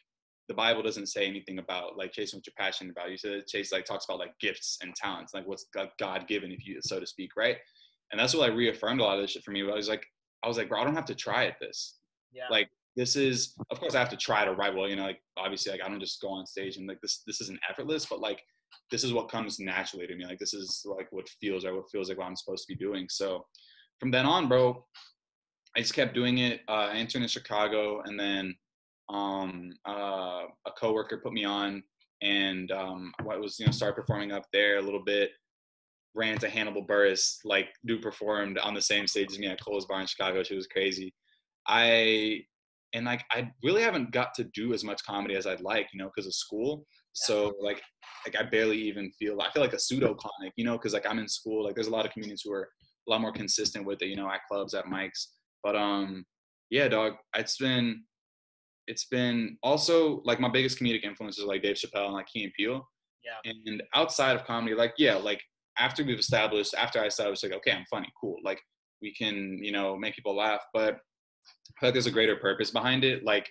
the Bible doesn't say anything about like chasing what you're passionate about. You said Chase like talks about like gifts and talents, like what's God given, if you so to speak, right? And that's what like reaffirmed a lot of this shit for me. But I was like, bro, I don't have to try at this. Yeah. Like this is, of course, I have to try to write well. You know, like obviously, like I don't just go on stage and like this isn't effortless, but like this is what comes naturally to me. Like this is like what feels right, what feels like what I'm supposed to be doing. So from then on, bro, I just kept doing it. I interned in Chicago, and then a coworker put me on, and I was, you know, started performing up there a little bit. Ran to Hannibal Buress, like dude performed on the same stage as me at Cole's Bar in Chicago. She was crazy. I I really haven't got to do as much comedy as I'd like, you know, because of school. So like I barely even I feel like a pseudo comic, you know, because like I'm in school. Like there's a lot of comedians who are a lot more consistent with it, you know, at clubs, at mics. But yeah, dog, it's been also like my biggest comedic influences like Dave Chappelle and like Key and Peele. Yeah. And outside of comedy, like yeah, like after I established like, okay, I'm funny, cool, like we can, you know, make people laugh, but I feel like there's a greater purpose behind it. Like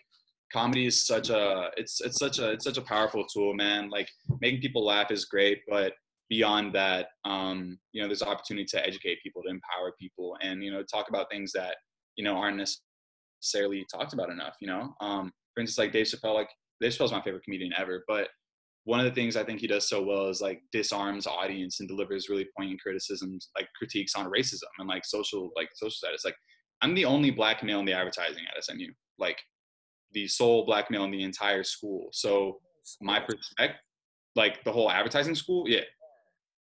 comedy is it's such a powerful tool, man. Like making people laugh is great, but beyond that, you know, there's opportunity to educate people, to empower people, and you know, talk about things that, you know, aren't necessarily talked about enough. You know, for instance, like Dave Chappelle. Like Dave Chappelle's my favorite comedian ever, but one of the things I think he does so well is like disarms audience and delivers really poignant criticisms, like critiques on racism and like social status. Like I'm the only black male in the advertising at SMU, like the sole black male in the entire school. So my perspective, like the whole advertising school, yeah,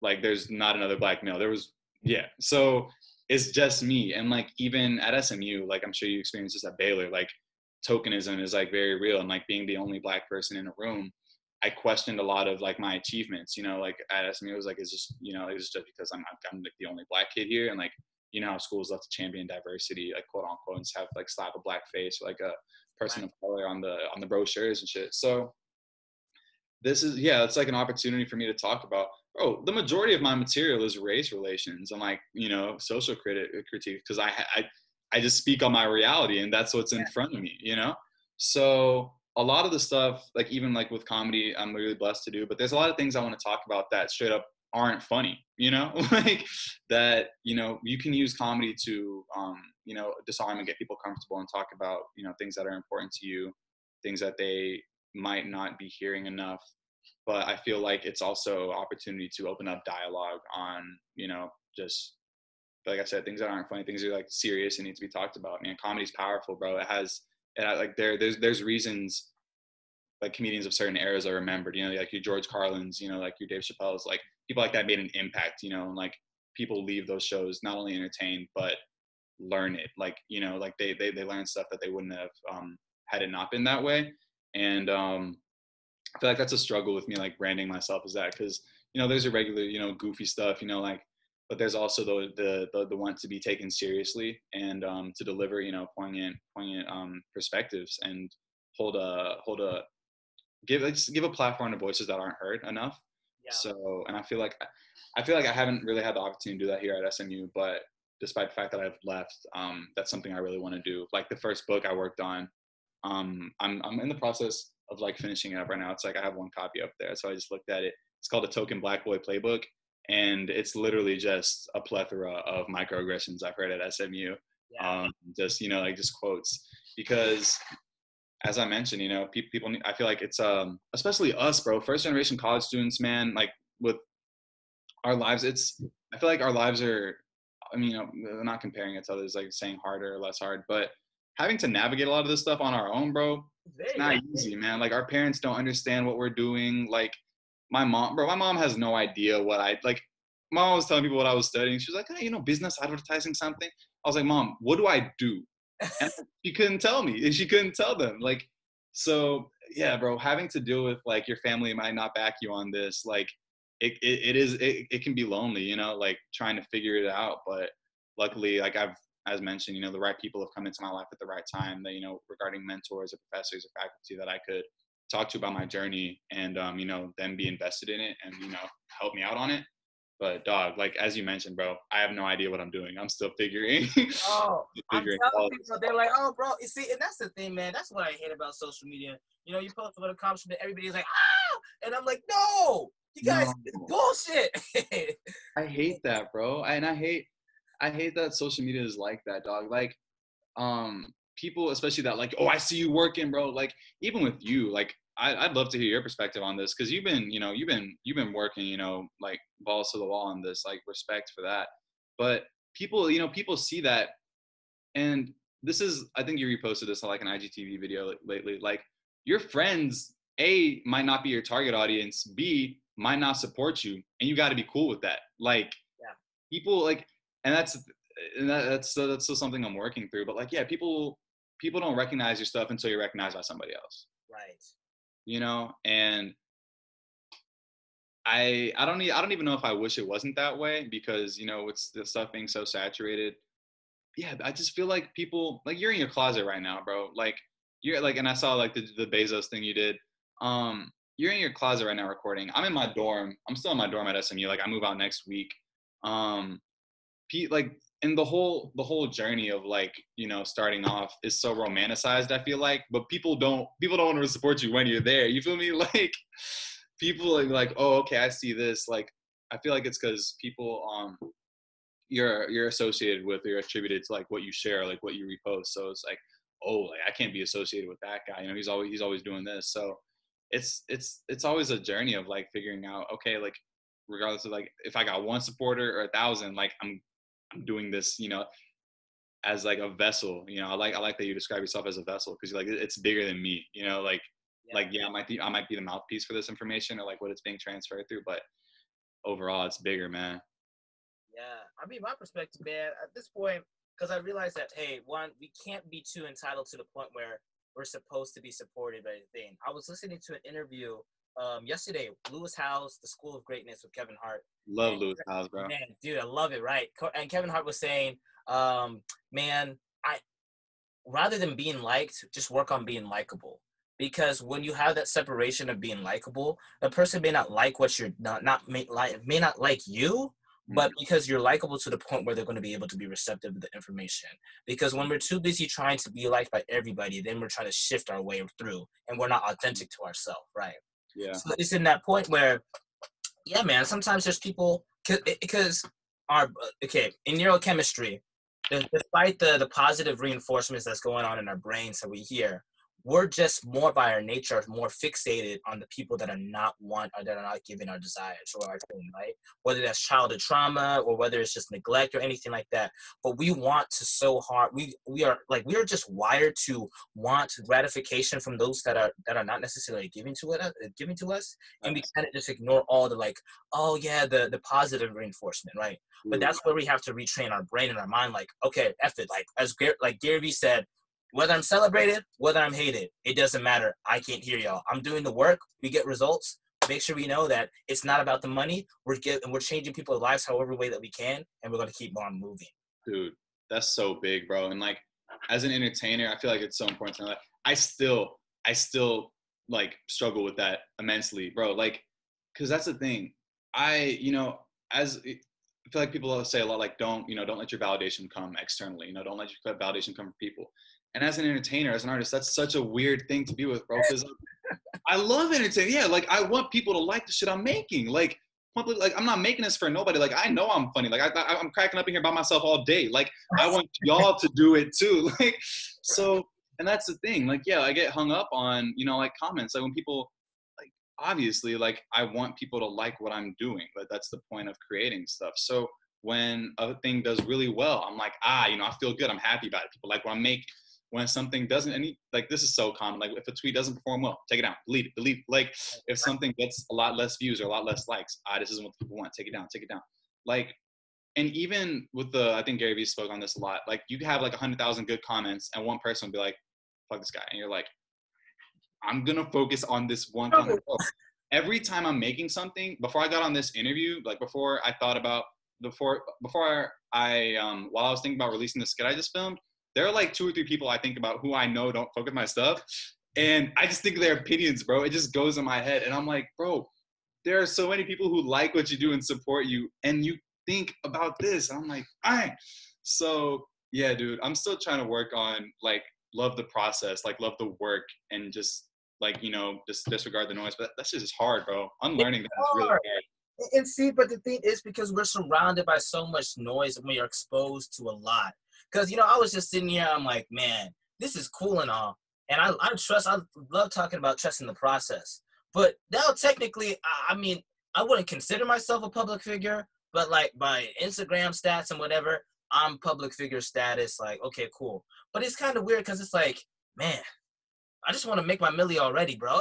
like there's not another black male. There was, yeah. So it's just me. And like even at SMU, like I'm sure you experienced this at Baylor, like tokenism is like very real. And like being the only black person in a room, I questioned a lot of like my achievements, you know, like at SMU, it was like, is just, you know, it's just because I'm like the only black kid here. And like, you know how schools love to champion diversity, like quote unquote, and just have like slap a black face, or like a person of color on the brochures and shit. So this is, yeah, it's like an opportunity for me to talk about, oh, the majority of my material is race relations and like, you know, social critique, because I just speak on my reality and that's what's in front of me, you know. So a lot of the stuff, like even like with comedy, I'm really blessed to do, but there's a lot of things I want to talk about that straight up aren't funny, you know. Like that, you know, you can use comedy to you know, disarm and get people comfortable and talk about, you know, things that are important to you, things that they might not be hearing enough. But I feel like it's also opportunity to open up dialogue on, you know, just like I said, things that aren't funny, things that are like serious and need to be talked about. Man, comedy's powerful, bro. Like there's reasons like comedians of certain eras are remembered, you know, like your George Carlins, you know, like your Dave Chappelle's, like people like that made an impact, you know, and like people leave those shows not only entertained but learn it, like, you know, like they learn stuff that they wouldn't have had it not been that way. And I feel like that's a struggle with me, like branding myself as that, because you know there's a regular, you know, goofy stuff, you know, like, but there's also the want to be taken seriously and to deliver, you know, poignant perspectives and hold a give a platform to voices that aren't heard enough. Yeah. So, and I feel like I haven't really had the opportunity to do that here at SMU, but despite the fact that I've left, that's something I really want to do. Like the first book I worked on, I'm in the process of like finishing it up right now. It's like I have one copy up there, so I just looked at it. It's called A Token Black Boy Playbook, and it's literally just a plethora of microaggressions I've heard at SMU. Yeah. Just, you know, like just quotes, because as I mentioned, you know, people need, I feel like it's especially us, bro, first generation college students, man, like with our lives, I feel like our lives are, I mean, you know, we're not comparing it to others, like saying harder or less hard, but having to navigate a lot of this stuff on our own, bro, it's not easy, man. Like our parents don't understand what we're doing. Like my mom has no idea what like. Mom was telling people what I was studying. She was like, hey, you know, business, advertising, something. I was like, Mom, what do I do? And she couldn't tell me, and she couldn't tell them. Like, so yeah, bro, having to deal with like your family might not back you on this. Like, it can be lonely, you know, like trying to figure it out. But luckily, like as mentioned, you know, the right people have come into my life at the right time. That, you know, regarding mentors or professors or faculty that I could talk to about my journey and, you know, then be invested in it and, you know, help me out on it. But dog, like, as you mentioned, bro, I have no idea what I'm doing. I'm still figuring, Oh, I'm figuring telling all this people, stuff they're out. like, oh, bro, you see, and that's the thing, man. That's what I hate about social media. You know, you post a little accomplishment, everybody's like, ah, and I'm like, no, you guys, No, it's bullshit. I hate that, bro. And I hate that social media is like that, dog. Like, people, especially that, like, oh, I see you working, bro. Like, even with you, like, I'd love to hear your perspective on this because you've been working, you know, like balls to the wall on this. Like, respect for that. But people, you know, people see that, and this is, I think you reposted this on like an IGTV video lately. Like, your friends, A, might not be your target audience, B, might not support you, and you got to be cool with that. Like, Yeah, people like, and that's still something I'm working through. But like, yeah, people don't recognize your stuff until you're recognized by somebody else, right. you know. And I don't even know if I wish it wasn't that way because, you know, with the stuff being so saturated. Yeah, I just feel like people, like, you're in your closet right now, bro. Like, you're like, and I saw like the Bezos thing you did. You're in your closet right now recording. I'm in my dorm. I'm still in my dorm at SMU. Like, I move out next week. Um, like, and the whole journey of, like, you know, starting off is so romanticized, I feel like, but people don't want to support you when you're there. You feel me? Like, people are like, oh, okay, I see this. Like, I feel like it's because people you're associated with, or you're attributed to, like, what you share, like what you repost. So it's like, oh, like, I can't be associated with that guy. You know, he's always doing this. So it's always a journey of, like, figuring out, okay, like, regardless of, like, if I got one supporter or 1,000, like, I'm doing this, you know, as like a vessel. You know, I like that you describe yourself as a vessel because you're like, it's bigger than me. You know, Yeah, like, yeah, I might be the mouthpiece for this information or like what it's being transferred through, but overall, it's bigger, man. yeah. I mean, my perspective, man, at this point, because I realized that, hey, one, we can't be too entitled to the point where we're supposed to be supported by anything. I was listening to an interview yesterday, Lewis House, The School of Greatness with Kevin Hart. Love And Lewis House, bro. man, dude, I love it, right? And Kevin Hart was saying, man, I rather than being liked, just work on being likable. Because when you have that separation of being likable, the person may not like what you're not may not like you, but Mm. because you're likable to the point where they're going to be able to be receptive to the information. Because when we're too busy trying to be liked by everybody, then we're trying to shift our way through, and we're not authentic to ourselves, right? Yeah. So it's in that point where, yeah, man, sometimes there's people because our okay in neurochemistry, despite the positive reinforcements that's going on in our brains that we hear, we're just more by our nature more fixated on the people that are not want or that are not giving our desires or our thing, right? Whether that's childhood trauma or whether it's just neglect or anything like that. But we want to so hard. We are just wired to want gratification from those that are not necessarily giving to us, and we Facts. kind of just ignore all the like, oh yeah, the positive reinforcement, right? But Ooh. that's where we have to retrain our brain and our mind. Like, okay, F it. Like Gary Vee said, whether I'm celebrated, whether I'm hated, it doesn't matter. I can't hear y'all. I'm doing the work. We get results. Make sure we know that it's not about the money. We're changing people's lives however way that we can, and we're gonna keep on moving. Dude, that's so big, bro. And like, as an entertainer, I feel like it's so important to know that. I still like struggle with that immensely, bro. Like, cause that's the thing. You know, as I feel like people say a lot, like, don't let your validation come externally. You know, don't let your validation come from people. And as an entertainer, as an artist, that's such a weird thing to be with, bro. Cause I love entertaining. Yeah, like, I want people to like the shit I'm making. Like, I'm not making this for nobody. Like, I know I'm funny. Like, I'm cracking up in here by myself all day. Like, I want y'all to do it too. Like, so, and that's the thing. Like, yeah, I get hung up on, you know, like, comments. Like, when people, like, obviously, like, I want people to like what I'm doing. But that's the point of creating stuff. So when a thing does really well, I'm like, you know, I feel good. I'm happy about it. People like what I make. When something doesn't, like, this is so common. Like, if a tweet doesn't perform well, take it down, delete it. Like, if something gets a lot less views or a lot less likes, this isn't what people want. Take it down. Like, and even with I think Gary Vee spoke on this a lot. Like, you could have like 100,000 good comments, and one person will be like, "Fuck this guy," and you're like, "I'm gonna focus on this one comment." Oh, every time I'm making something, before I got on this interview, like, before I thought about before I while I was thinking about releasing the skit I just filmed, there are like 2 or 3 people I think about who I know don't fuck with my stuff. And I just think of their opinions, bro. It just goes in my head. And I'm like, bro, there are so many people who like what you do and support you. And you think about this. And I'm like, all right. So, yeah, dude, I'm still trying to work on, like, love the process, like, love the work, and just, like, you know, just disregard the noise. But that's just hard, bro. Unlearning that is really hard. And see, but the thing is, because we're surrounded by so much noise and we are exposed to a lot. Because, you know, I was just sitting here, I'm like, man, this is cool and all. And I love talking about trusting the process. But now, technically, I mean, I wouldn't consider myself a public figure, but like by Instagram stats and whatever, I'm public figure status. Like, okay, cool. But it's kind of weird because it's like, man, I just want to make my milli already, bro.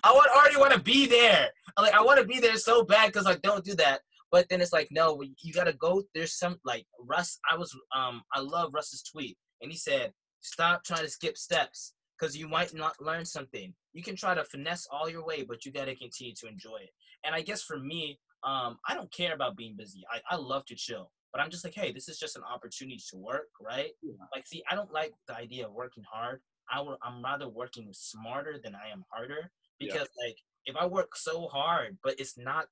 Already want to be there. Like, I want to be there so bad because, like, don't do that. But then it's like, no, you got to go. There's some, like, Russ, I love Russ's tweet. And he said, stop trying to skip steps because you might not learn something. You can try to finesse all your way, but you got to continue to enjoy it. And I guess for me, I don't care about being busy. I love to chill. But I'm just like, hey, this is just an opportunity to work, right? Yeah. Like, see, I don't like the idea of working hard. I'm rather working smarter than I am harder because like if I work so hard but it's not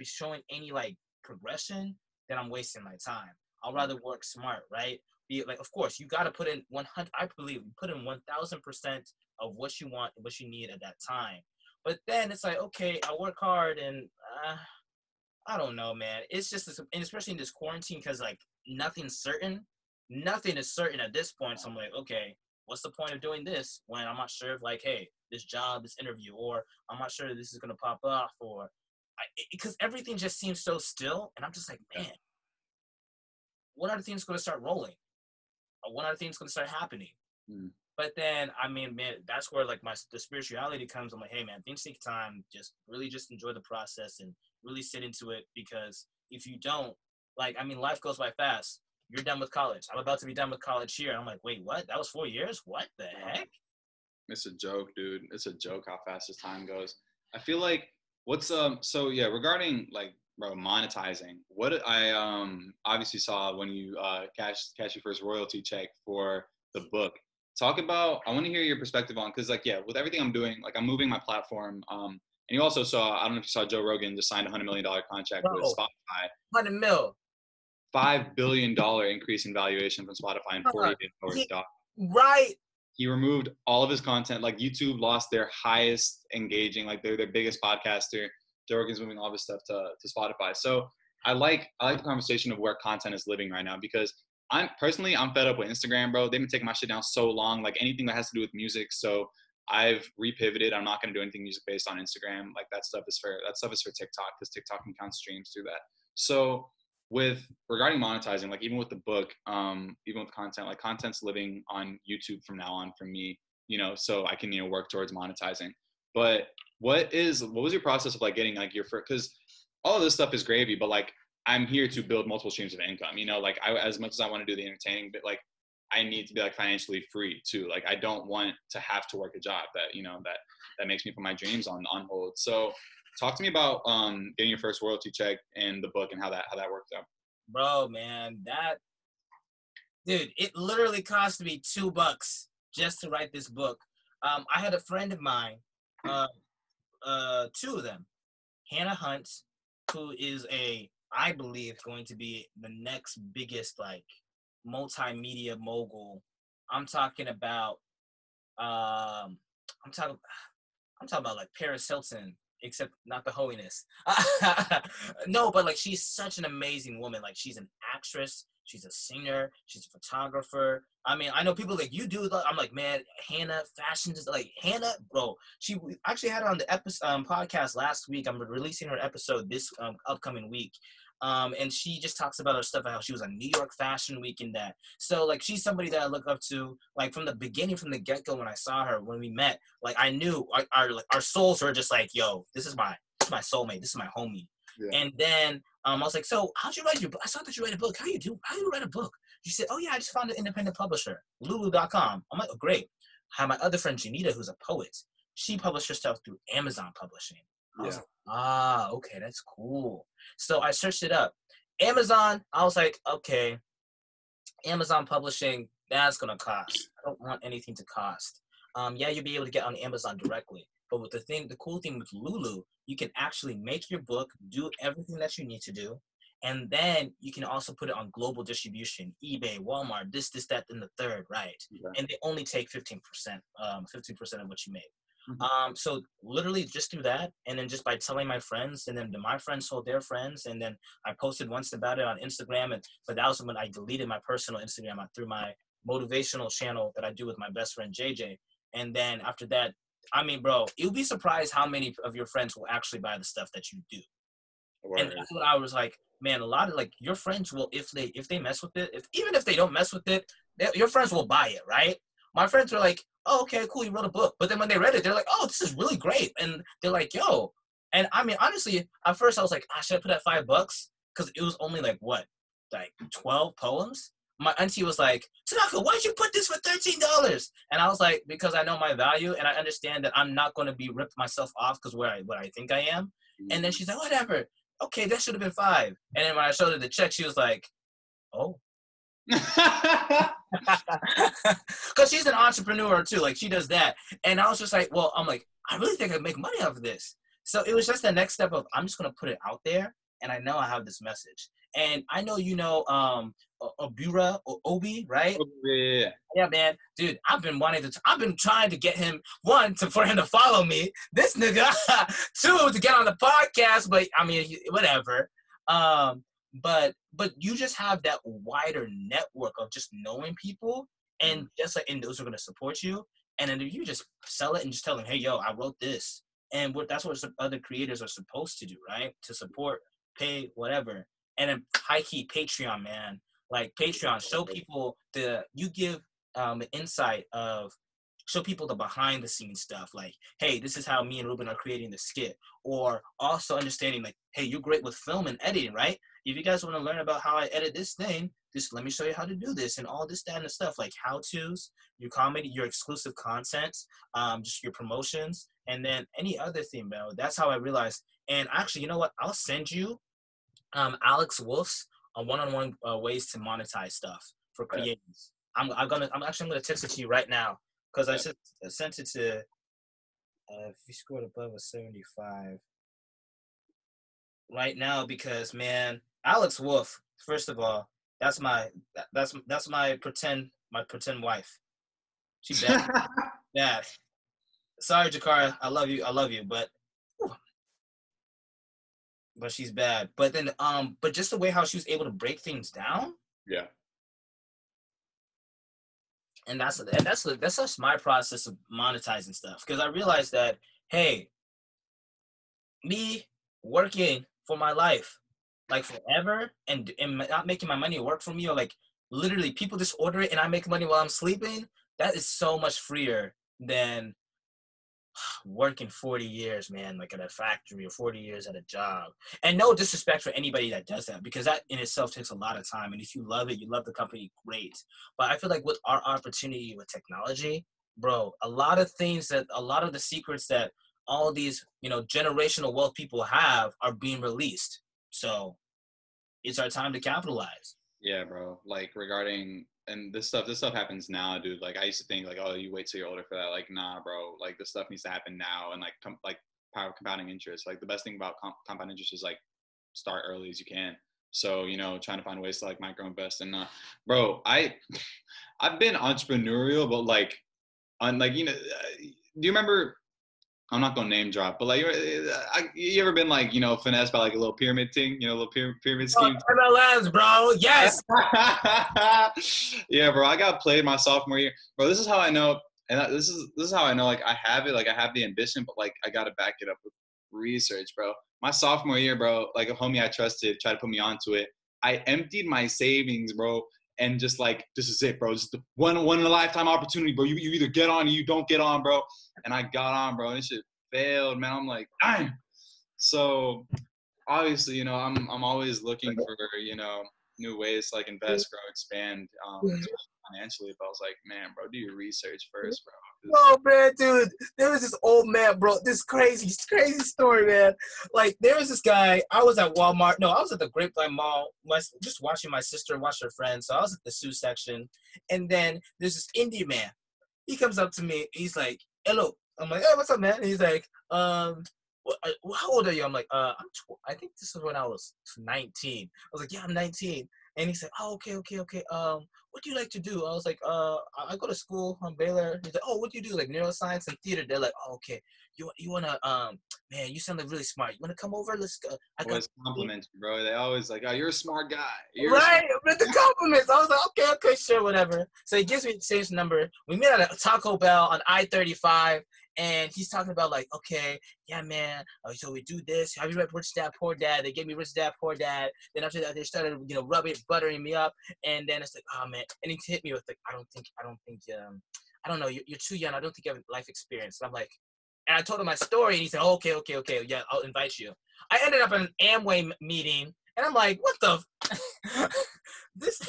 showing any like progression, then I'm wasting my time. I'll rather work smart, right? Be like, of course, you got to put in 100. I believe you put in 1,000% of what you want, what you need at that time. But then it's like, okay, I work hard and I don't know, man. It's just this, and especially in this quarantine because like nothing's certain. Nothing is certain at this point. So I'm like, okay. What's the point of doing this when I'm not sure if, like, hey, this job, this interview, or I'm not sure this is going to pop off, or because everything just seems so still. And I'm just like, man, when are things going to start rolling? Or when are things going to start happening? Mm. But then, I mean, man, that's where, like, the spirituality comes. I'm like, hey, man, things take time. Just really just enjoy the process and really sit into it because if you don't, like, I mean, life goes by fast. You're done with college. I'm about to be done with college here. I'm like, wait, what? That was 4 years? What the heck? It's a joke, dude. It's a joke how fast this time goes. I feel like so yeah, regarding like bro monetizing, what I obviously saw when you cash your first royalty check for the book. Talk about, I want to hear your perspective on, because like yeah, with everything I'm doing, like I'm moving my platform. And you also saw, I don't know if you saw Joe Rogan just signed a $100 million contract with Spotify. 100 mil. $5 billion increase in valuation from Spotify in 48 hours. Right. He removed all of his content. Like YouTube lost their highest engaging, like they're their biggest podcaster. Joe Rogan's moving all of his stuff to Spotify. So I like the conversation of where content is living right now because I'm fed up with Instagram, bro. They've been taking my shit down so long, like anything that has to do with music. So I've repivoted. I'm not going to do anything music based on Instagram. Like that stuff is for TikTok because TikTok can count streams through that. So regarding monetizing, like even with the book, even with content, like content's living on YouTube from now on for me, you know, so I can, you know, work towards monetizing. But what was your process of like getting like your first, because all of this stuff is gravy, but like I'm here to build multiple streams of income, you know, like as much as I want to do the entertaining, but like I need to be like financially free too. Like I don't want to have to work a job that, you know, that makes me put my dreams on hold. So talk to me about getting your first royalty check and the book and how that worked out. Bro, man, dude, it literally cost me $2 just to write this book. I had a friend of mine, two of them, Hannah Hunt, who is I believe going to be the next biggest like multimedia mogul. I'm talking about like Paris Hilton, except not the holiness. No, but like she's such an amazing woman. Like she's an actress, she's a singer, she's a photographer. I mean, I know people like you do. I'm like, man, Hannah, fashion is like Hannah, bro. She actually had her on the podcast last week. I'm releasing her episode this upcoming week. And she just talks about her stuff, how she was on New York Fashion Week and that. So like she's somebody that I look up to, like from the beginning, from the get-go when I saw her, when we met, like I knew our souls were just like, yo, this is my soulmate, this is my homie. Yeah. And then I was like, so how'd you write your book? I saw that you wrote a book. How do you write a book? She said, oh yeah, I just found an independent publisher, Lulu.com. I'm like, oh great. I have my other friend Janita, who's a poet. She published her stuff through Amazon Publishing. I was like, okay, that's cool. So I searched it up. Amazon, I was like, okay, Amazon Publishing, that's going to cost. I don't want anything to cost. yeah, you'll be able to get on Amazon directly. But with the cool thing with Lulu, you can actually make your book, do everything that you need to do, and then you can also put it on global distribution, eBay, Walmart, this, that, and the third, right? Okay. And they only take 15%, 15% of what you make. Mhm. So literally just do that, and then just by telling my friends, and then my friends told their friends, and then I posted once about it on Instagram, but that was when I deleted my personal Instagram through my motivational channel that I do with my best friend JJ. And then after that, I mean, bro, you'll be surprised how many of your friends will actually buy the stuff that you do. And Word. that's what I was like, man, a lot of like your friends will, if they mess with it, even if they don't mess with it, your friends will buy it, right? My friends were like, oh, okay, cool, you wrote a book. But then when they read it, they're like, oh, this is really great. And they're like, yo. And I mean, honestly, at first I was like, should I put that $5? Because it was only like 12 poems? My auntie was like, Tanaka, why'd you put this for $13? And I was like, because I know my value and I understand that I'm not going to be ripped myself off because what I think I am. And then she's like, whatever. Okay, that should have been 5. And then when I showed her the check, she was like, oh. Because she's an entrepreneur too. Like, she does that. And I was just like, well, I'm like, I really think I make money off of this. So it was just the next step of, I'm just going to put it out there. And I know I have this message. And I know, Obura or Obi, right? Yeah. Yeah, man, dude, I've been trying to get him, for him to follow me, this nigga, 2, to get on the podcast, but I mean, whatever. But you just have that wider network of just knowing people, and and those are gonna support you, and then you just sell it and just tell them, hey, yo, I wrote this, and that's what some other creators are supposed to do, right? To support, pay, whatever, and then high key Patreon, man. Like Patreon, show people you give an insight of, show people the behind the scenes stuff. Like, hey, this is how me and Ruben are creating the skit. Or also understanding like, hey, you're great with film and editing, right? If you guys want to learn about how I edit this thing, just let me show you how to do this and all this, that, and the stuff. Like how-tos, your comedy, your exclusive content, just your promotions, and then any other thing, bro. That's how I realized. And actually, you know what? I'll send you Alex Wolf's one-on-one ways to monetize stuff for creators. I'm actually gonna text it to you right now because I sent it to. If you scored above a 75 right now, because man, Alex Wolf. First of all, that's my pretend wife. She bad. Bad. Sorry, Jakara. I love you, but she's bad. But then, but just the way how she was able to break things down. Yeah. And that's just my process of monetizing stuff, because I realized that, hey, me working for my life like forever and not making my money work for me, or like literally people just order it and I make money while I'm sleeping, that is so much freer than working 40 years, man, like at a factory, or 40 years at a job. And no disrespect for anybody that does that, because that in itself takes a lot of time. And if you love it, you love the company, great. But I feel like with our opportunity with technology, bro, a lot of the secrets that all these, generational wealth people have are being released. So it's our time to capitalize. Yeah, bro. Like regarding, and this stuff happens now, dude. Like I used to think like, oh, you wait till you're older for that. Like, nah, bro. Like this stuff needs to happen now, and like power of compounding interest. Like the best thing about compound interest is like start early as you can. So trying to find ways to like micro invest. And bro, I've been entrepreneurial, but like do you remember? I'm not gonna name drop, but like, you ever been like, finessed by like a little pyramid thing, a little pyramid scheme? MLMs, bro. Yes. Yeah, bro. I got played my sophomore year, bro. This is how I know, and this is how I know, like I have it, like I have the ambition, but like I gotta back it up with research, bro. My sophomore year, bro, like a homie I trusted tried to put me onto it. I emptied my savings, bro. And just like, this is it, bro. This is the one in a lifetime opportunity, bro. You either get on or you don't get on, bro. And I got on, bro. And this shit failed, man. I'm like, dang. So obviously, I'm always looking for, new ways to like invest, grow, expand, especially financially. But I was like, man, bro, do your research first, bro. Oh man, dude, there was this old man, bro. This crazy story, man. Like there was this guy. I was at Walmart. No, I was at the Grapevine Mall, just watching my sister watch her friends. So I was at the shoe section, and then there's this Indian man. he comes up to me. He's like, hello. I'm like, hey, what's up, man? And he's like, how old are you? I'm like, I think this is when I was 19. I was like, yeah, I'm 19. And he said, oh, okay. What do you like to do? I was like, I go to school. I'm Baylor. He's like, oh, what do you do? Like neuroscience and theater. They're like, oh, okay. You wanna, man, you sound like really smart. You wanna come over? Let's go. I got Always compliment you, bro. They always like, oh, you're a smart guy. right with the compliments. I was like, okay, sure, whatever. So he gives me the same number. We met at a Taco Bell on I-35, and he's talking about like, okay, yeah, man. So we do this. Have you read Rich Dad Poor Dad? They gave me Rich Dad Poor Dad. Then after that, they started, buttering me up, and then it's like, oh man. And he hit me with like, I don't know. You're too young. I don't think you have life experience. And I'm like. And I told him my story, and he said, okay, yeah, I'll invite you. I ended up at an Amway meeting, and I'm like, what the this?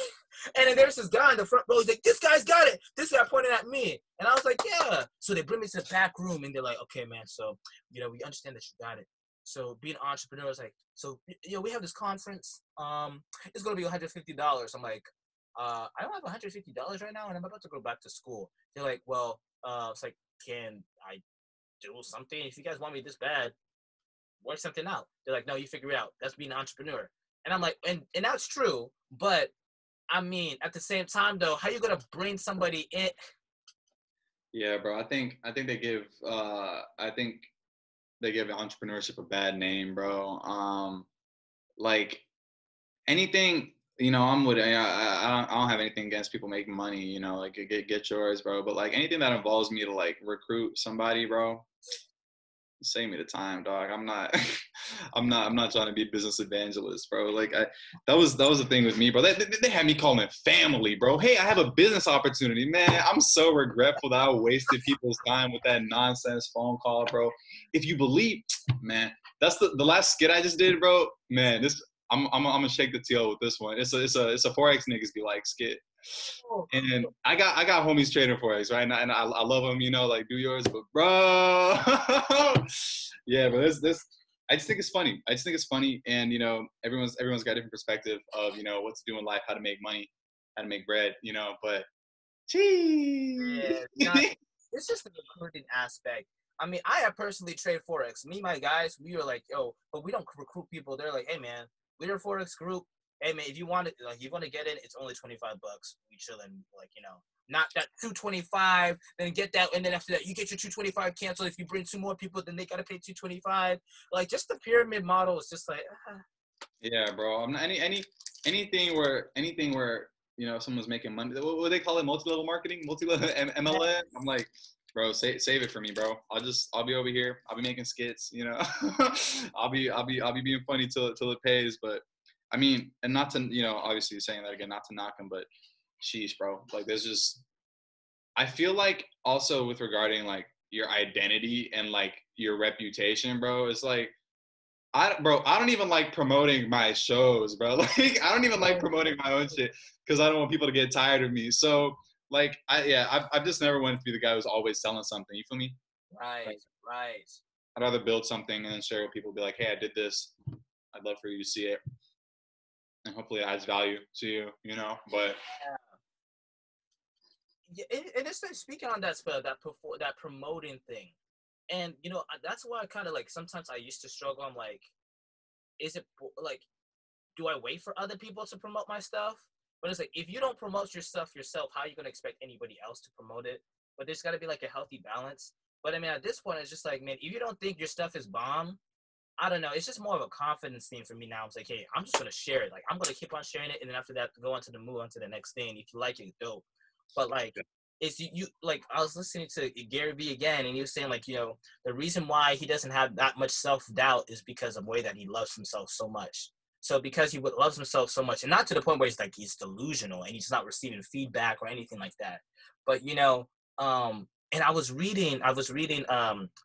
And then there's this guy in the front row. He's like, this guy's got it. This guy pointed at me. And I was like, yeah. So they bring me to the back room, and they're like, okay, man, so, we understand that you got it. So being an entrepreneur is like, so, we have this conference. It's going to be $150. I'm like, I don't have $150 right now, and I'm about to go back to school. They're like, well, it's like, can I do something? If you guys want me this bad, work something out. They're like, no, you figure it out. That's being an entrepreneur. And I'm like, and that's true, but I mean, at the same time though, how you gonna bring somebody in? Yeah, bro. I think they give entrepreneurship a bad name, bro. Like anything, I'm with. I don't have anything against people making money. Like get yours, bro. But like anything that involves me to like recruit somebody, bro, save me the time, dog. I'm not I'm not trying to be a business evangelist, bro. Like that was the thing with me, bro. They had me calling it family, bro. Hey, I have a business opportunity, man. I'm so regretful that I wasted people's time with that nonsense phone call, bro. If you believe, man, that's the last skit I just did, bro. Man, I'm gonna shake the TL with this one. It's a Forex niggas be like skit. And I got homies trading Forex, right? And I love them, like do yours, but bro, yeah, but this I just think it's funny. And everyone's got a different perspective of what to do in life, how to make money, how to make bread, but gee. Yeah, it's just the recruiting aspect. I mean, I have personally traded Forex. Me and my guys, we were like, yo, but we don't recruit people. They're like, hey man, we're a Forex group. Hey man, if you want to get in, it's only $25. We chilling, not that 225. Then get that, and then after that, you get your 225 canceled. If you bring two more people, then they gotta pay 225. Like just the pyramid model is just like. Yeah, bro. I'm not anything where someone's making money. What do they call it? Multi-level marketing, multi-level MLM. I'm like, bro, save it for me, bro. I'll be over here. I'll be making skits. I'll be being funny till it pays, but. I mean, and not to, obviously saying that again, not to knock him, but sheesh, bro. Like, I feel like also with regarding like your identity and like your reputation, bro, it's like, I don't even like promoting my shows, bro. Like, I don't even like promoting my own shit because I don't want people to get tired of me. So, like, I've just never wanted to be the guy who's always selling something. You feel me? Right. I'd rather build something and then share with people, be like, hey, I did this. I'd love for you to see it. And hopefully it adds value to you, but. Yeah, and it's like speaking on that spell, that promoting thing. And, that's why I kind of like, sometimes I used to struggle. I'm like, is it like, do I wait for other people to promote my stuff? But it's like, if you don't promote your stuff yourself, how are you going to expect anybody else to promote it? But there's got to be like a healthy balance. But I mean, at this point, it's just like, man, if you don't think your stuff is bomb, I don't know. It's just more of a confidence thing for me now. It's like, hey, I'm just going to share it. Like, I'm going to keep on sharing it. And then after that, move on to the next thing. If you like it, dope. But like, it's you like, I was listening to Gary Vee again, and he was saying like, the reason why he doesn't have that much self-doubt is because of the way that he loves himself so much. So because he loves himself so much, and not to the point where he's like, he's delusional and he's not receiving feedback or anything like that. But, and I was reading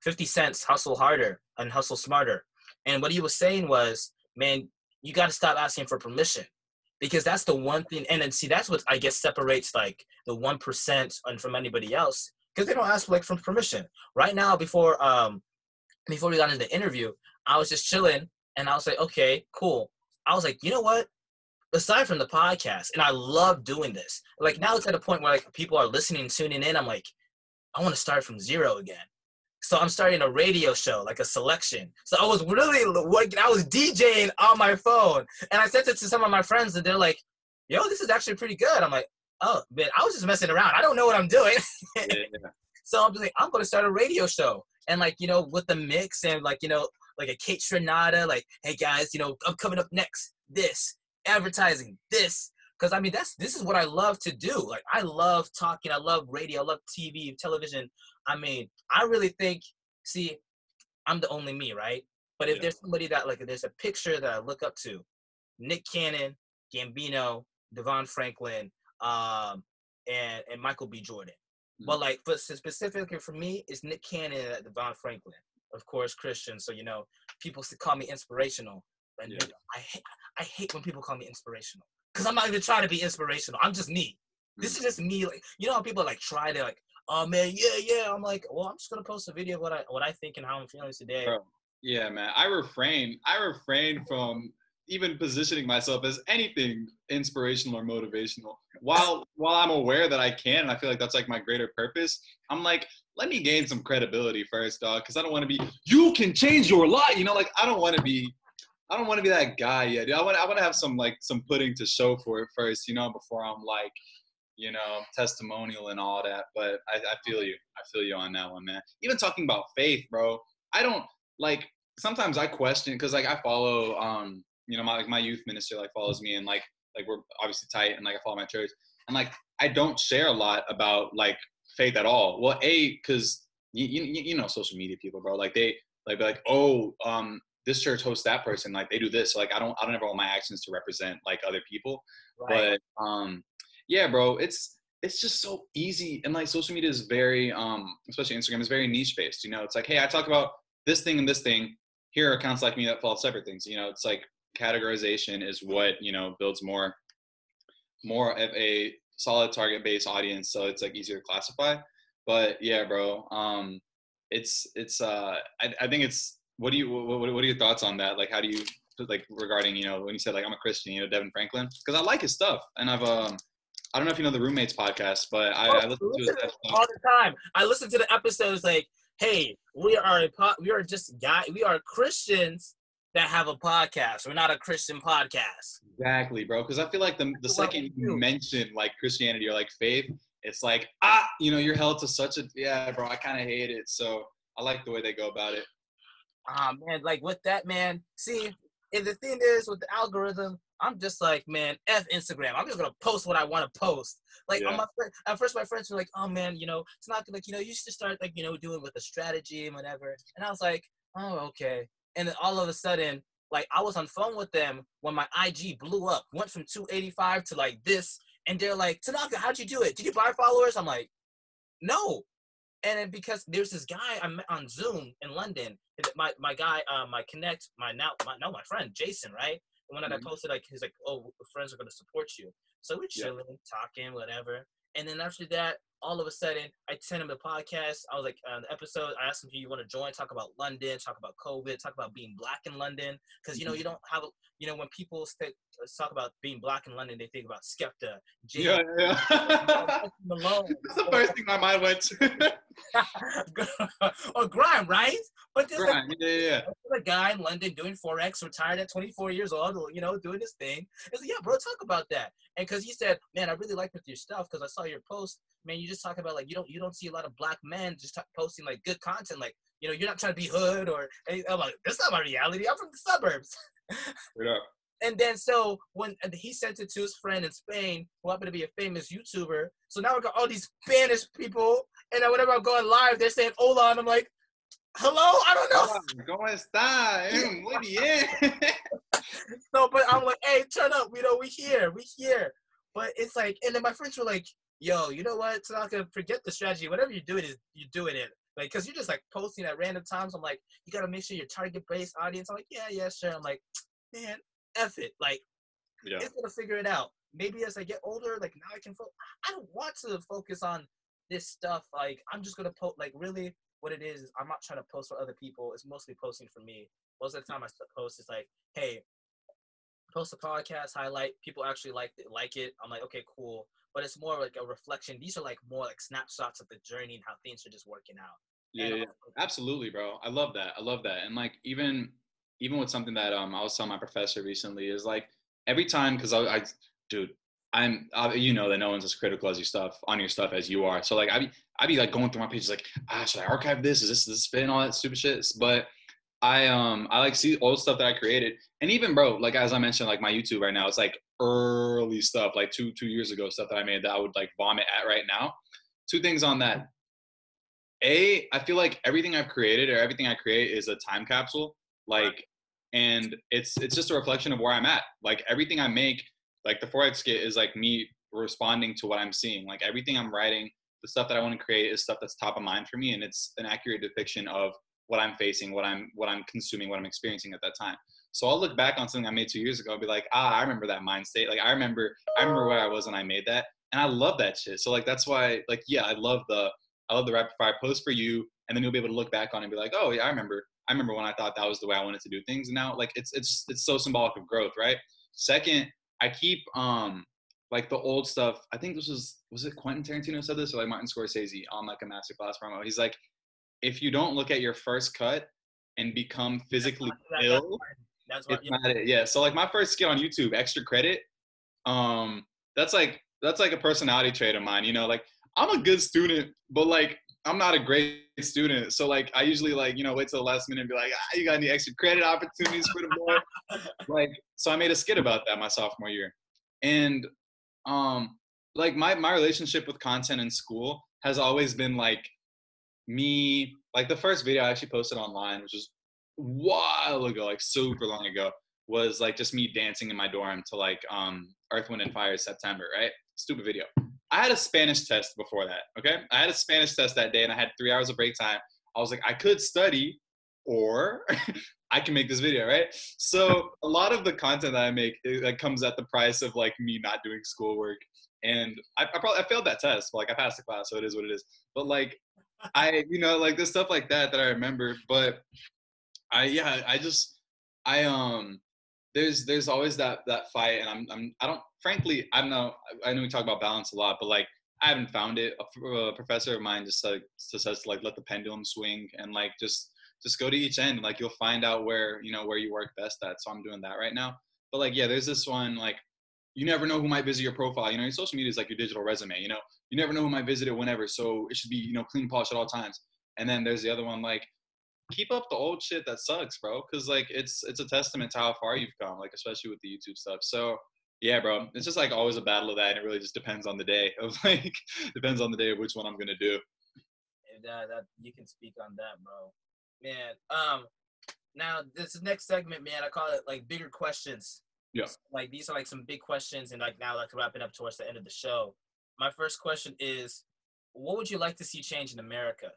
50 Cent's Hustle Harder and Hustle Smarter. And what he was saying was, man, you got to stop asking for permission, because that's the one thing. And then see, that's what I guess separates like the 1% from anybody else, because they don't ask like for permission. Right now, before we got into the interview, I was just chilling and I was like, okay, cool. I was like, you know what? Aside from the podcast, and I love doing this. Like now it's at a point where like people are listening, tuning in. I'm like, I want to start from zero again. So I'm starting a radio show, like a selection. So I was really working, I was DJing on my phone. And I sent it to some of my friends and they're like, yo, this is actually pretty good. I'm like, oh, man, I was just messing around. I don't know what I'm doing. Yeah. So I'm just like, I'm going to start a radio show. And like, you know, with the mix and like, you know, like a Kate Strenada, like, hey guys, you know, I'm coming up next, this, advertising, this. Because I mean, this is what I love to do. Like, I love talking, I love radio, I love TV, television. I mean, I really think, see, I'm the only me, right? But if there's somebody that, like, if there's a picture that I look up to, Nick Cannon, Gambino, Devon Franklin, and Michael B. Jordan. But like, but specifically for me, it's Nick Cannon and Devon Franklin. Of course, Christian. So, you know, people call me inspirational. And I hate when people call me inspirational. Because I'm not even trying to be inspirational. I'm just me. This is just me. Like, you know how people like try to like, oh man, yeah. I'm like, well, I'm just gonna post a video of what I think and how I'm feeling today. Bro, yeah, man. I refrain from even positioning myself as anything inspirational or motivational. While I'm aware that I can, and I feel like that's like my greater purpose, I'm like, let me gain some credibility first, dog, because I don't want to be, you can change your life. You know, like I don't want to be that guy yet. I want to have some pudding to show for it first, you know, before I'm like, you know, testimonial and all that. But I feel you. I feel you on that one, man. Even talking about faith, bro. I don't like, sometimes I question, because like I follow, you know, my youth minister like follows me, and like we're obviously tight, and like I follow my church, and like I don't share a lot about like faith at all. Well, because you know social media people, bro. Like they like be like, oh, this church hosts that person, like they do this. So, like I don't ever want my actions to represent like other people. Right. But yeah, bro, it's just so easy, and like social media is very especially Instagram is very niche based. You know, it's like, hey, I talk about this thing and this thing. Here are accounts like me that follow separate things. You know, it's like categorization is what, you know, builds more of a solid target based audience, so it's like easier to classify. But yeah, bro, it's I think it's, what are your thoughts on that? Like, how do you, like, regarding, you know, when you said like I'm a Christian, you know, Devin Franklin, because I like his stuff, and I don't know if you know the Roommates podcast, but I listen to his stuff all the time. I listen to the episodes like, hey, we are Christians that have a podcast. We're not a Christian podcast. Exactly, bro. Because I feel like the second you mention like Christianity or like faith, it's like, you know, you're held to such a, yeah, bro, I kind of hate it. So I like the way they go about it. Man, like with that, man, see, and the thing is with the algorithm, I'm just like, man, F Instagram. I'm just gonna post what I want to post. Like, at first my friends were like, oh man, you know, it's not like, you know, you should start like, you know, doing with a strategy and whatever. And I was like, oh, okay. And then all of a sudden, like, I was on phone with them when my IG blew up, went from 285 to like this, and they're like, Tanaka, how'd you do it? Did you buy followers? I'm like, no. And then because there's this guy I met on Zoom in London, my guy, my friend Jason, right? The one that I posted, like, he's like, oh, friends are gonna support you. So we're chilling, talking, whatever. And then after that, all of a sudden, I sent him the podcast. I was like, the episode, I asked him, do you want to join? Talk about London, talk about COVID, talk about being black in London. Because, you know, you don't have, you know, when people talk about being black in London, they think about Skepta. Yeah. That's the first thing my mind went to. Or Grime, right? But there's Grime, a guy in London doing Forex, retired at 24 years old, you know, doing his thing. I said, yeah, bro, talk about that. And because he said, man, I really like with your stuff, because I saw your post, man, you just talk about, like, you don't see a lot of black men just posting, like, good content, like, you know, you're not trying to be hood or anything. I'm like, that's not my reality. I'm from the suburbs. Yeah. And then so when he sent it to his friend in Spain, who happened to be a famous YouTuber, so now we got all these Spanish people, and then whenever I'm going live, they're saying hola, and I'm like, hello? I don't know. ¿Cómo está? Muy bien. So, but I'm like, hey, turn up, you know, we here. But it's like, and then my friends were like, yo, you know what? So I'm not gonna forget the strategy. Whatever you're doing you're doing it. Like, cause you're just like posting at random times. I'm like, you gotta make sure your target-based audience. I'm like, yeah, sure. I'm like, man, F it. Like, it's gonna figure it out. Maybe as I get older, like now I can I don't want to focus on this stuff. Like, I'm just gonna post, like, really what it is I'm not trying to post for other people. It's mostly posting for me. Most of the time I post is like, hey, post a podcast highlight. People actually like it. I'm like, okay, cool. But it's more like a reflection. These are like more like snapshots of the journey and how things are just working out. Yeah, And yeah, yeah. Absolutely, bro. I love that. I love that. And like even with something that I was telling my professor recently is like every time because I dude you know that no one's as critical as you stuff on your stuff as you are. So like I be like going through my pages like should I archive this? Is this fit and all that stupid shit? But I like see old stuff that I created and even bro like as I mentioned like my YouTube right now it's like early stuff like 2 years ago stuff that I made that I would like vomit at right now. Two things on that. I feel like everything I've created or everything I create is a time capsule. Like, and it's just a reflection of where I'm at. Like everything I make, like the 4X skit is like me responding to what I'm seeing. Like everything I'm writing, the stuff that I want to create is stuff that's top of mind for me, and it's an accurate depiction of what I'm facing, what I'm consuming, what I'm experiencing at that time. So I'll look back on something I made 2 years ago and be like, I remember that mind state. Like I remember where I was when I made that, and I love that shit. So like that's why like yeah, I love the rapid fire post for you, and then you'll be able to look back on it and be like, oh yeah, I remember when I thought that was the way I wanted to do things. And now like it's so symbolic of growth, right? Second, I keep like the old stuff. I think this was it Quentin Tarantino said this or like Martin Scorsese on like a masterclass promo. He's like, if you don't look at your first cut and become physically ill, it's not it. Yeah. So like my first skit on YouTube, extra credit, um, that's like a personality trait of mine. You know, like I'm a good student, but like I'm not a great student. So like I usually like, you know, wait till the last minute and be like, you got any extra credit opportunities for the boy? Like, so I made a skit about that my sophomore year. And like my relationship with content in school has always been like me, like the first video I actually posted online, which was a while ago, like super long ago, was like just me dancing in my dorm to like Earth, Wind, and Fire September, right? Stupid video. I had a Spanish test before that, okay? I had a Spanish test that day and I had 3 hours of break time. I was like, I could study or I can make this video, right? So a lot of the content that I make that comes at the price of like me not doing schoolwork. And I failed that test, but like I passed the class, so it is what it is. But like you know, like the stuff like that I remember. But I there's always that fight, and I don't frankly I don't know. I know we talk about balance a lot, but like I haven't found it. A professor of mine just says to like let the pendulum swing and like just go to each end. Like you'll find out where you work best at. So I'm doing that right now. But like yeah, there's this one like you never know who might visit your profile. You know, your social media is like your digital resume. You know, you never know who might visit it whenever. So it should be clean, polished at all times. And then there's the other one like keep up the old shit that sucks, bro. Cause like it's a testament to how far you've come, like especially with the YouTube stuff. So yeah, bro, it's just like always a battle of that, and it really just depends on the day of like depends on the day of which one I'm gonna do. And that you can speak on that, bro. Man, now this next segment, man, I call it like bigger questions. Yeah. So, like these are like some big questions, and like now like wrapping up towards the end of the show. My first question is, what would you like to see change in America?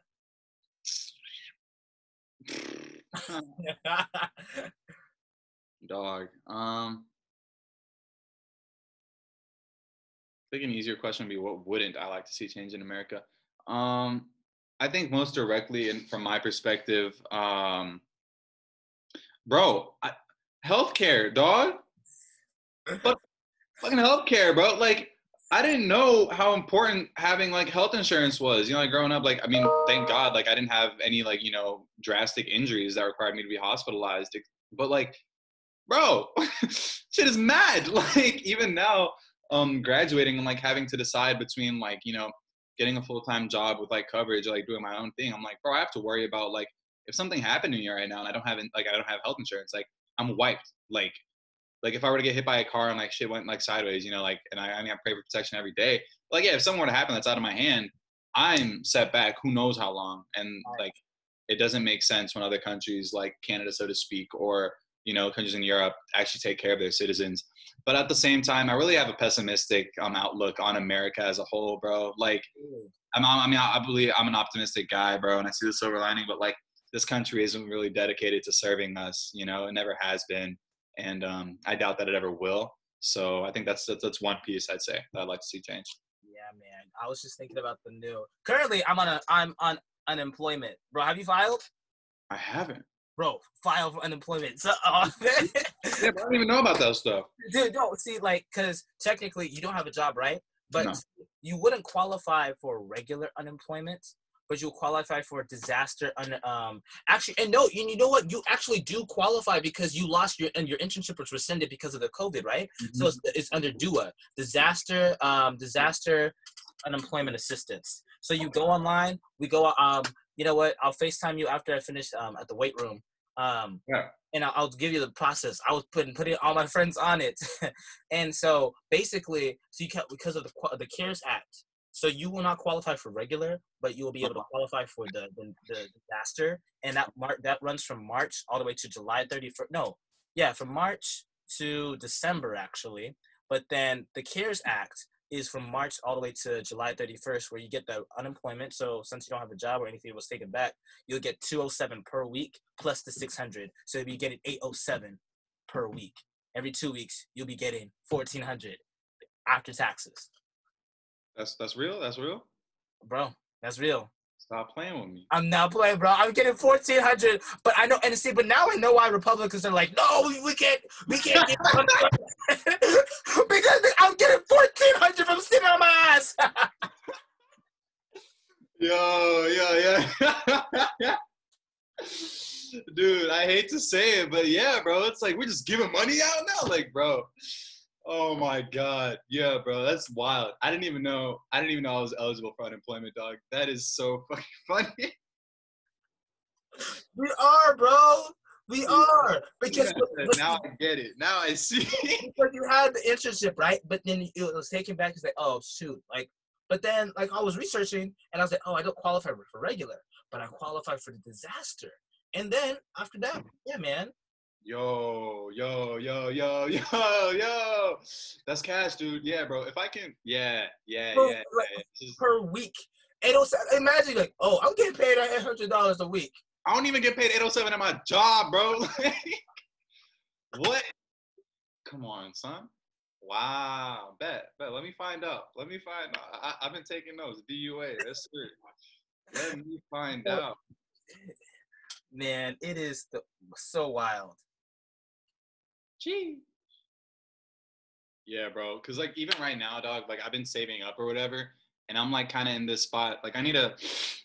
Dog. I think an easier question would be what wouldn't I like to see change in America? I think most directly and from my perspective, bro, healthcare, dog. But fucking healthcare, bro. Like I didn't know how important having like health insurance was. You know, like growing up, like I mean, thank God, like I didn't have any like drastic injuries that required me to be hospitalized. But like, bro, shit is mad. Like even now, graduating and like having to decide between like getting a full-time job with like coverage or like doing my own thing. I'm like, bro, I have to worry about like if something happened to me right now and I don't have health insurance, like I'm wiped. Like if I were to get hit by a car and like shit went like sideways, like, and I mean, I pray for protection every day. But, like, yeah, if something were to happen that's out of my hand, I'm set back who knows how long. And like, it doesn't make sense when other countries like Canada, so to speak, or, countries in Europe actually take care of their citizens. But at the same time, I really have a pessimistic outlook on America as a whole, bro. Like, I believe I'm an optimistic guy, bro, and I see the silver lining, but like this country isn't really dedicated to serving us, it never has been. And I doubt that it ever will. So I think that's one piece I'd say that I'd like to see change. Yeah, man. I was just thinking about the new. Currently, I'm on unemployment, bro. Have you filed? I haven't. bro, file for unemployment. So, Yeah, but I don't even know about that stuff. dude, no, see, like, because technically you don't have a job, right? But No. you wouldn't qualify for regular unemployment, but you'll qualify for disaster. Actually, and no, you know what? You actually do qualify because you lost your internship was rescinded because of the COVID, right? Mm-hmm. So it's under DUA, disaster unemployment assistance. So you go online. We go. You know what? I'll FaceTime you after I finish at the weight room. Yeah. And I'll give you the process. I was putting all my friends on it, and so basically, so you can because of the CARES Act. So you will not qualify for regular, but you will be able to qualify for the disaster, and that runs from March all the way to July 31st. No, yeah, from March to December actually. But then the CARES Act is from March all the way to July 31st, where you get the unemployment. So since you don't have a job or anything was taken back, you'll get 207 per week plus the 600. So you'll be getting 807 per week. Every 2 weeks, you'll be getting 1,400 after taxes. That's real. That's real. Bro, that's real. Stop playing with me. I'm not playing, bro. I'm getting 1,400, but I know, and see, but now I know why Republicans are like, no, we can't get because I'm getting 1,400 from sitting on my ass. Yeah. Dude, I hate to say it, but yeah, bro, it's like we're just giving money out now, like, bro. Oh my God, yeah, bro, that's wild. I didn't even know I was eligible for unemployment, dog. That is so fucking funny. We are, bro. We are because now I get it. Now I see. Because you had the internship, right? But then it was taken back. It's like, oh shoot, like. But then, like, I was researching, and I was like, oh, I don't qualify for regular, but I qualify for the disaster. And then after that, yeah, man. Yo. That's cash, dude. Yeah, bro. If I can, yeah. Per week. 807. Imagine, like, oh, I'm getting paid $800 a week. I don't even get paid 807 at my job, bro. What? Come on, son. Wow. Bet. Let me find out. I've been taking notes. DUA. That's it. Let me find out. Man, it is so wild. Gee. Yeah, bro. Cause like even right now, dog, like I've been saving up or whatever, and I'm like kind of in this spot. Like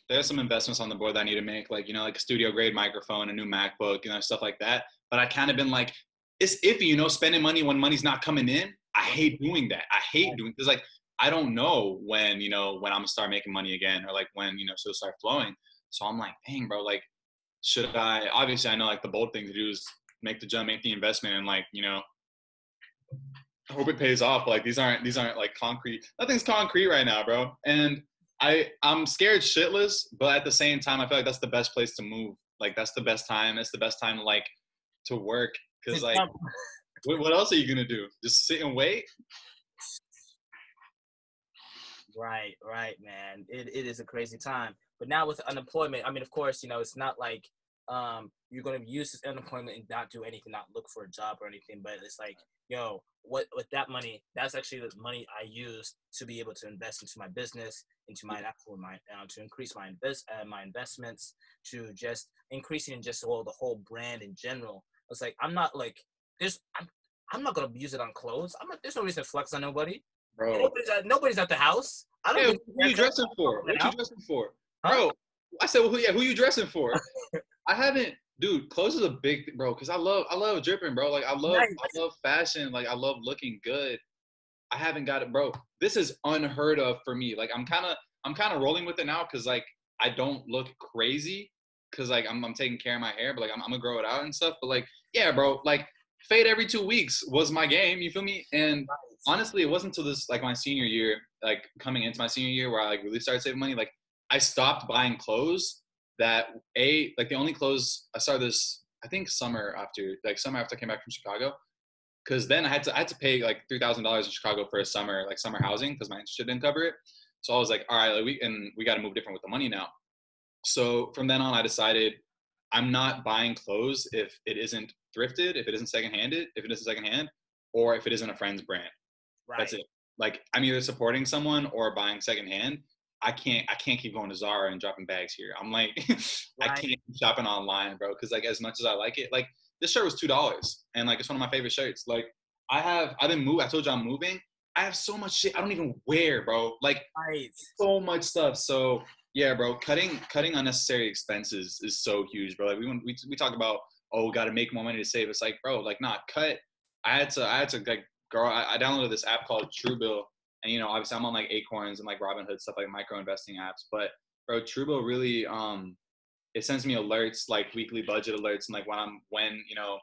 there's some investments on the board that I need to make, like, you know, like a studio grade microphone, a new MacBook, you know, stuff like that. But I kind of been like, it's iffy, you know, spending money when money's not coming in. I hate doing that. Because like I don't know when, you know, when I'm gonna start making money again, or like when, you know, so it'll start flowing. So I'm like, dang, bro, like, should I? Obviously, I know like the bold thing to do is make the jump, make the investment, and like, you know, I hope it pays off. But like these aren't like concrete. Nothing's concrete right now, bro. And I'm scared shitless, but at the same time, I feel like that's the best place to move. Like that's the best time. It's the best time to like to work, because like, what else are you gonna do? Just sit and wait? Right, man. It is a crazy time. But now with unemployment, I mean, of course, you know, it's not like you're going to use this unemployment and not do anything, not look for a job or anything. But it's like, yo, with that money, that's actually the money I use to be able to invest into my business, into my to increase my investments, to just increasing just the whole brand in general. It's like I'm not like I'm not gonna use it on clothes. There's no reason to flex on nobody. Bro, nobody's at the house. I don't. Yeah, who you dressing for? What you dressing for? Huh? Bro, I said, well, who you dressing for? I haven't, dude, clothes is a big thing, bro, because I love dripping, bro. Like, I love fashion. Like, I love looking good. I haven't got it, bro. This is unheard of for me. Like, I'm kind of rolling with it now because, like, I don't look crazy because, like, I'm taking care of my hair, but, like, I'm going to grow it out and stuff. But, like, yeah, bro, like, fade every 2 weeks was my game. You feel me? And honestly, it wasn't until this, like, my senior year, like, coming into my senior year where I, like, really started saving money. Like, I stopped buying clothes that, like, the only clothes, I started this, I think, summer after I came back from Chicago. Because then I had to pay, like, $3,000 in Chicago for a summer housing because my internship didn't cover it. So I was like, all right, like, we got to move different with the money now. So from then on, I decided I'm not buying clothes if it isn't thrifted, if it isn't secondhanded, if it isn't secondhand, or if it isn't a friend's brand. Right. That's it. Like, I'm either supporting someone or buying secondhand. I can't keep going to Zara and dropping bags here. I'm like, I Right. can't keep shopping online, bro. Cause like as much as I like it, like this shirt was $2 and like it's one of my favorite shirts. Like I've been moving. I told you I'm moving. I have so much shit I don't even wear, bro. Like Right. so much stuff. So yeah, bro, cutting unnecessary expenses is so huge, bro. Like we talk about, oh, got to make more money to save. It's like, bro, like not cut. I had to like girl. I downloaded this app called Truebill, and you know, obviously I'm on like Acorns and like Robinhood stuff, like micro investing apps. But bro, Truebill really it sends me alerts, like weekly budget alerts, and like when you know,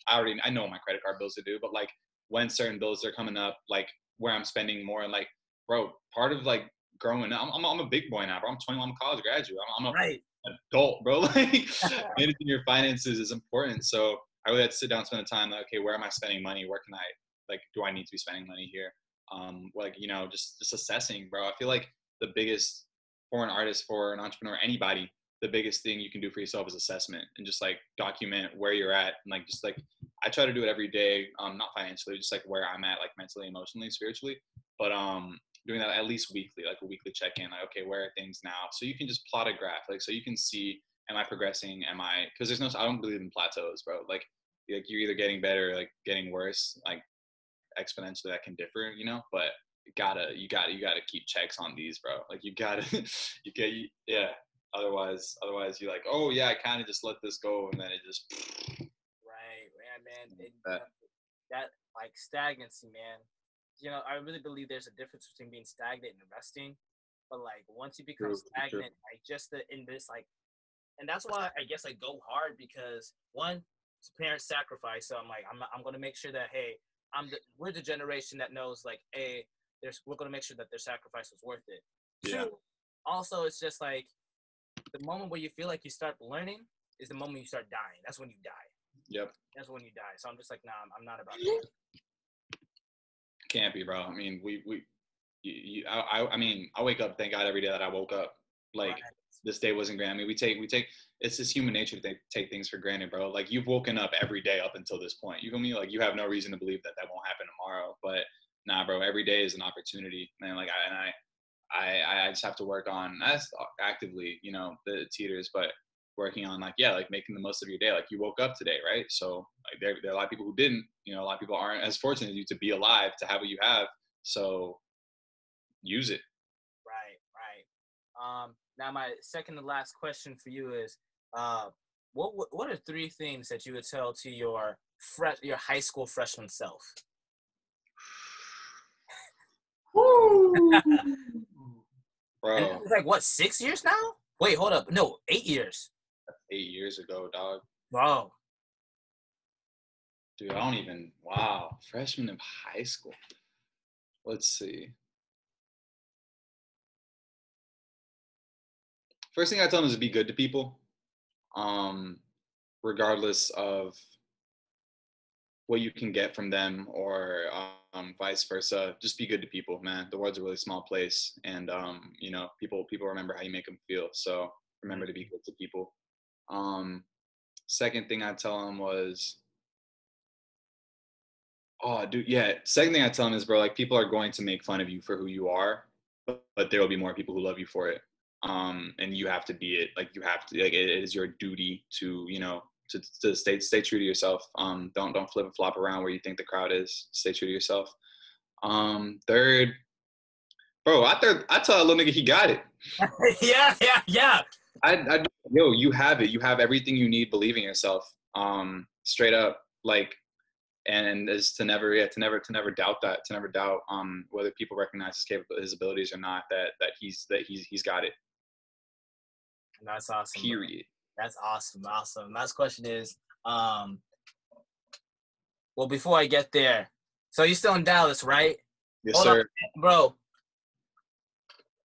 I know what my credit card bills to do, but like when certain bills are coming up, like where I'm spending more, and like, bro, part of like growing up, I'm a big boy now, bro. I'm 21, I'm a college graduate. I'm a Right. adult, bro. Like managing your finances is important. So I really had to sit down, spend the time, like, okay, where am I spending money? Where can I, like, do I need to be spending money here? Like, you know, just assessing, bro. I feel like the biggest, for an artist, for an entrepreneur, anybody, the biggest thing you can do for yourself is assessment, and just like document where you're at, and like just like I try to do it every day, not financially, just like where I'm at, like mentally, emotionally, spiritually, but doing that at least weekly, like a weekly check-in, like, okay, where are things now? So you can just plot a graph, like, so you can see, am I progressing? Am I, because I don't believe in plateaus, bro. Like you're either getting better or like getting worse, like exponentially. That can differ, you know, but you gotta keep checks on these, bro. Like you gotta, yeah. Otherwise you're like, oh yeah, I kind of just let this go, and then it just, Right. Yeah, man. that, That like stagnancy, man. You know, I really believe there's a difference between being stagnant and investing. But like once you become true, true. stagnant, like just in this like, and that's why I guess I go hard because one, it's parent sacrifice. So I'm like, I'm gonna make sure that hey, we're the generation that knows like, hey, we're gonna make sure that their sacrifice was worth it. Yeah. Two, also it's just like the moment where you feel like you start learning is the moment you start dying. That's when you die. Yep. That's when you die. So I'm just like, nah, I'm not about that. Can't be, bro. I mean, I mean, I wake up, thank God, every day that I woke up. Like Right. this day wasn't granted. I mean, we take. It's just human nature to take things for granted, bro. Like you've woken up every day up until this point. You feel me? Like you have no reason to believe that won't happen tomorrow. But nah, bro. Every day is an opportunity, man. Like I just have to work on that's actively, you know, the teeters, but working on like, yeah, like making the most of your day. Like you woke up today, right? So like there are a lot of people who didn't, you know, a lot of people aren't as fortunate as you to be alive, to have what you have. So use it. Right, right. Now my second to last question for you is, uh, what are three things that you would tell to your high school freshman self? Woo! And Bro, it's like what 6 years now? Wait, hold up. No, 8 years. 8 years ago, dog. Wow. Dude, I don't even, wow. Freshman of high school. Let's see. First thing I tell them is be good to people. Regardless of what you can get from them, or vice versa. Just be good to people, man. The world's a really small place, and you know, people remember how you make them feel. So remember to be good to people. Um, Second thing I tell them was, oh, dude, yeah. Second thing I tell them is, bro, like people are going to make fun of you for who you are, but there will be more people who love you for it. And you have to be it. Like you have to, like it is your duty to, you know, to stay true to yourself. Don't flip and flop around where you think the crowd is. Stay true to yourself. Third, bro, I tell a little nigga he got it. Yeah, yeah, yeah. Yo, you have it. You have everything you need. Believe in yourself. Straight up, like, and is to never, yeah, to never doubt that, to never doubt whether people recognize his abilities or not. That he's got it. That's awesome. Bro. Period. That's awesome. Awesome. Last question is, well, before I get there, so you're still in Dallas, right? Yes, Hold sir. on, bro.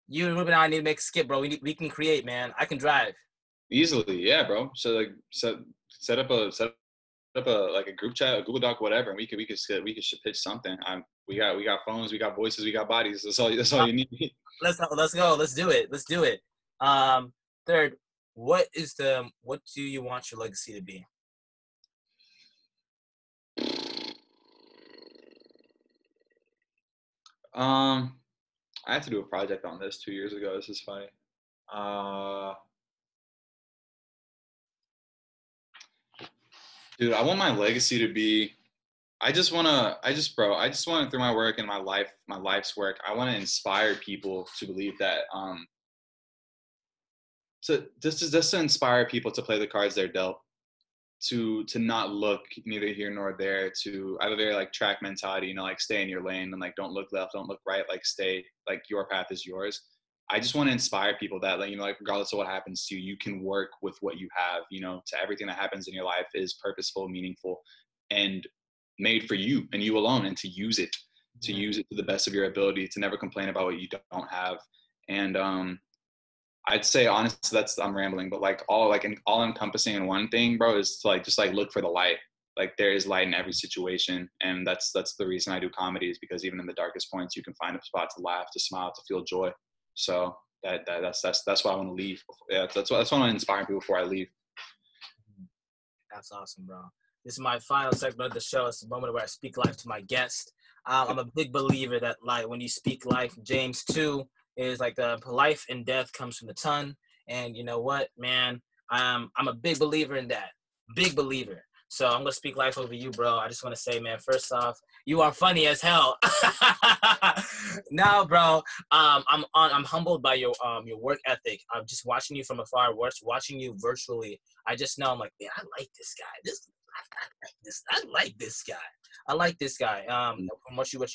You and Ruben and I need to make a skip, bro. We can create, man. I can drive. Easily, yeah, bro. So like, set up a like a group chat, a Google Doc, whatever, and we could pitch something. We got phones, we got voices, we got bodies. That's all you need. Let's go. Let's do it. Let's do it. Third, what do you want your legacy to be? Um, I had to do a project on this 2 years ago. This is funny. Uh, Dude, I want my legacy to be. I just want through my work and my life's work. I want to inspire people to believe that, just to inspire people to play the cards they're dealt, to not look neither here nor there. To I have a very like track mentality, like stay in your lane and like don't look left, don't look right, like stay like your path is yours. I just want to inspire people that like like regardless of what happens to you, you can work with what you have. To everything that happens in your life is purposeful, meaningful, and made for you and you alone, and to use it to the best of your ability, to never complain about what you don't have. And I'd say honestly, I'm rambling, but like all encompassing in one thing, bro, is to like just like look for the light. Like there is light in every situation, and that's the reason I do comedy, is because even in the darkest points, you can find a spot to laugh, to smile, to feel joy. So that's what I want to leave. Yeah, that's what I want to inspire people before I leave. That's awesome, bro. This is my final segment of the show. It's the moment where I speak life to my guest. I'm a big believer that like when you speak life, James 2 is like the life and death comes from the tongue. And you know what, man? I'm a big believer in that. Big believer. So I'm gonna speak life over you, bro. I just want to say, man, first off, you are funny as hell. No, bro. I'm humbled by your work ethic. I'm just watching you from afar, watching you virtually. I just know I'm like, man, I like this guy. I like this guy. I like this guy. From what you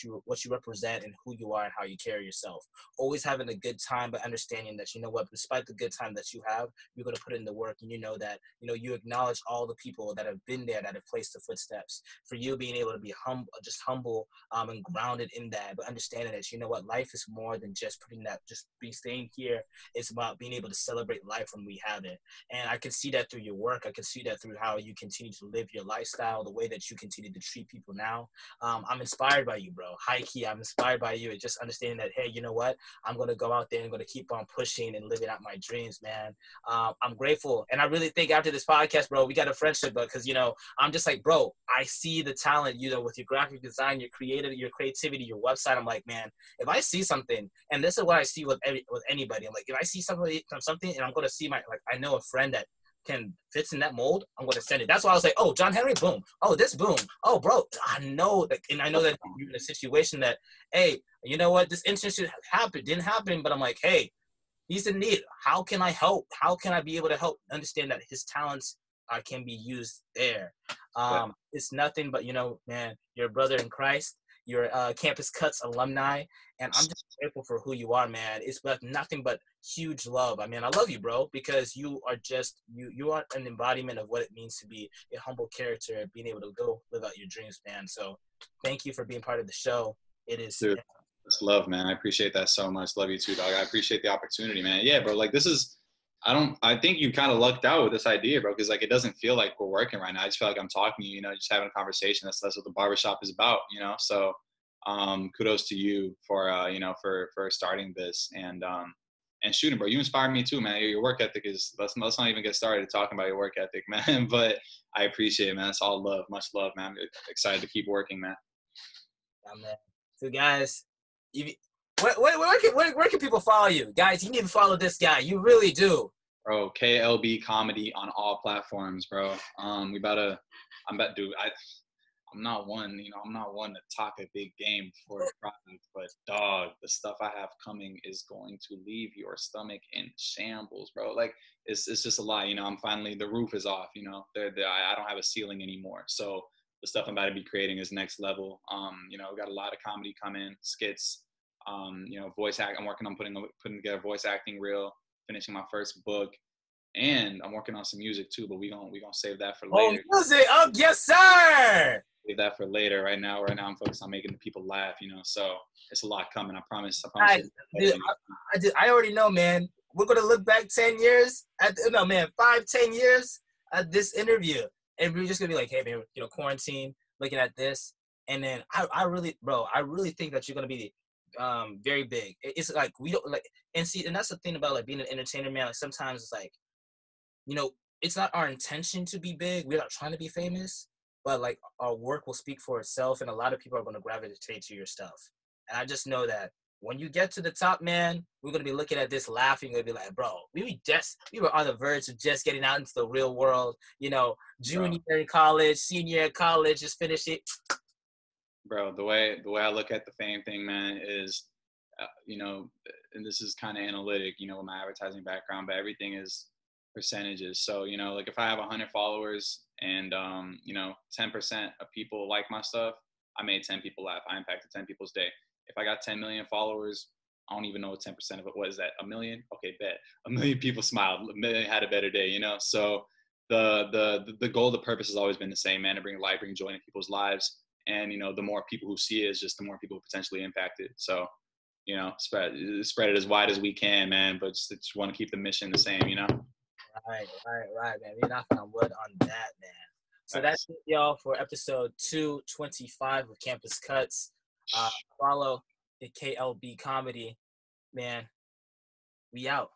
represent and who you are and how you carry yourself. Always having a good time, but understanding that you know what, despite the good time that you have, you're gonna put in the work, and you know that you acknowledge all the people that have been there, that have placed the footsteps. For you being able to be humble, and grounded in that, but understanding that you know what, life is more than just staying here. It's about being able to celebrate life when we have it. And I can see that through your work. I can see that through how you continue to live your lifestyle, the way that you continue to treat people now. I'm inspired by you, bro. High key, I'm inspired by you. And just understanding that, hey, you know what? I'm going to go out there and going to keep on pushing and living out my dreams, man. I'm grateful. And I really think after this podcast, bro, we got a friendship, because, I'm just like, bro, I see the talent, with your graphic design, your creativity, your website. I'm like, man, if I see something, and this is what I see with anybody. I'm like, if I see something and I'm going to see I know a friend that fits in that mold, I'm going to send it. That's why I was like, oh, John Henry, boom. Oh, this, boom. Oh, bro, I know that, and I know that you're in a situation that, hey, you know what, this internship didn't happen, but I'm like, hey, he's in need. How can I help? How can I be able to help understand that his talents can be used there? It's nothing but, man, you're a brother in Christ. You're Campus Cuts alumni, and I'm just grateful for who you are, man. It's nothing but huge love. I mean, I love you, bro, because you are just you are an embodiment of what it means to be a humble character and being able to go live out your dreams, man. So thank you for being part of the show. It is. Dude, that's love, man. I appreciate that so much. Love you too, dog. I appreciate the opportunity, man. Yeah, bro. Like I think you kind of lucked out with this idea, bro, because like it doesn't feel like we're working right now. I just feel like I'm talking to you, just having a conversation. That's what the barbershop is about, So kudos to you for for starting this and shooting, bro. You inspire me too, man. Your work ethic is let's not even get started talking about your work ethic, man. But I appreciate it, man. It's all love, much love, man. I'm excited to keep working, man. Yeah, man. So guys, where can people follow you? Guys, you need to follow this guy. You really do. Bro, KLB Comedy on all platforms, bro. I'm not one, I'm not one to talk a big game for a product, but dog, the stuff I have coming is going to leave your stomach in shambles, bro. Like it's just a lot, I'm finally, the roof is off, I don't have a ceiling anymore. So the stuff I'm about to be creating is next level. We got a lot of comedy coming, skits, voice act. I'm working on putting together voice acting reel, finishing my first book, and I'm working on some music too. But we gonna save that for later. Oh, music! Oh, yes, sir. Save that for later. Right now, I'm focused on making the people laugh. So it's a lot coming. I promise. I already know, man. We're gonna look back 10 years 5-10 years at this interview, and we're just gonna be like, hey, man, quarantine, looking at this, and then I really think that you're gonna be very big. It's like we don't like, and that's the thing about like being an entertainer, man. Like sometimes it's like, it's not our intention to be big. We're not trying to be famous, but like our work will speak for itself, and a lot of people are going to gravitate to your stuff. And I just know that when you get to the top, man, we're gonna be looking at this laughing. We're gonna be like, bro, we were on the verge of just getting out into the real world. You know, junior in college, senior in college, just finish it. Bro, the way I look at the fame thing, man, is, you know, and this is kind of analytic, you know, with my advertising background, but everything is percentages. So, you know, like if I have 100 followers and, you know, 10% of people like my stuff, I made 10 people laugh. I impacted 10 people's day. If I got 10 million followers, I don't even know what 10% of it was. That a million? Okay, bet. A million people smiled. A million had a better day, you know? So the goal, the purpose has always been the same, man, to bring light, bring joy in people's lives. And, you know, the more people who see it is just the more people potentially impacted. So, you know, spread it as wide as we can, man. But just want to keep the mission the same, you know? Right, man. We're knocking on wood on that, man. So that's it, y'all, for episode 225 of Campus Cuts. Follow the KLB Comedy. Man, we out.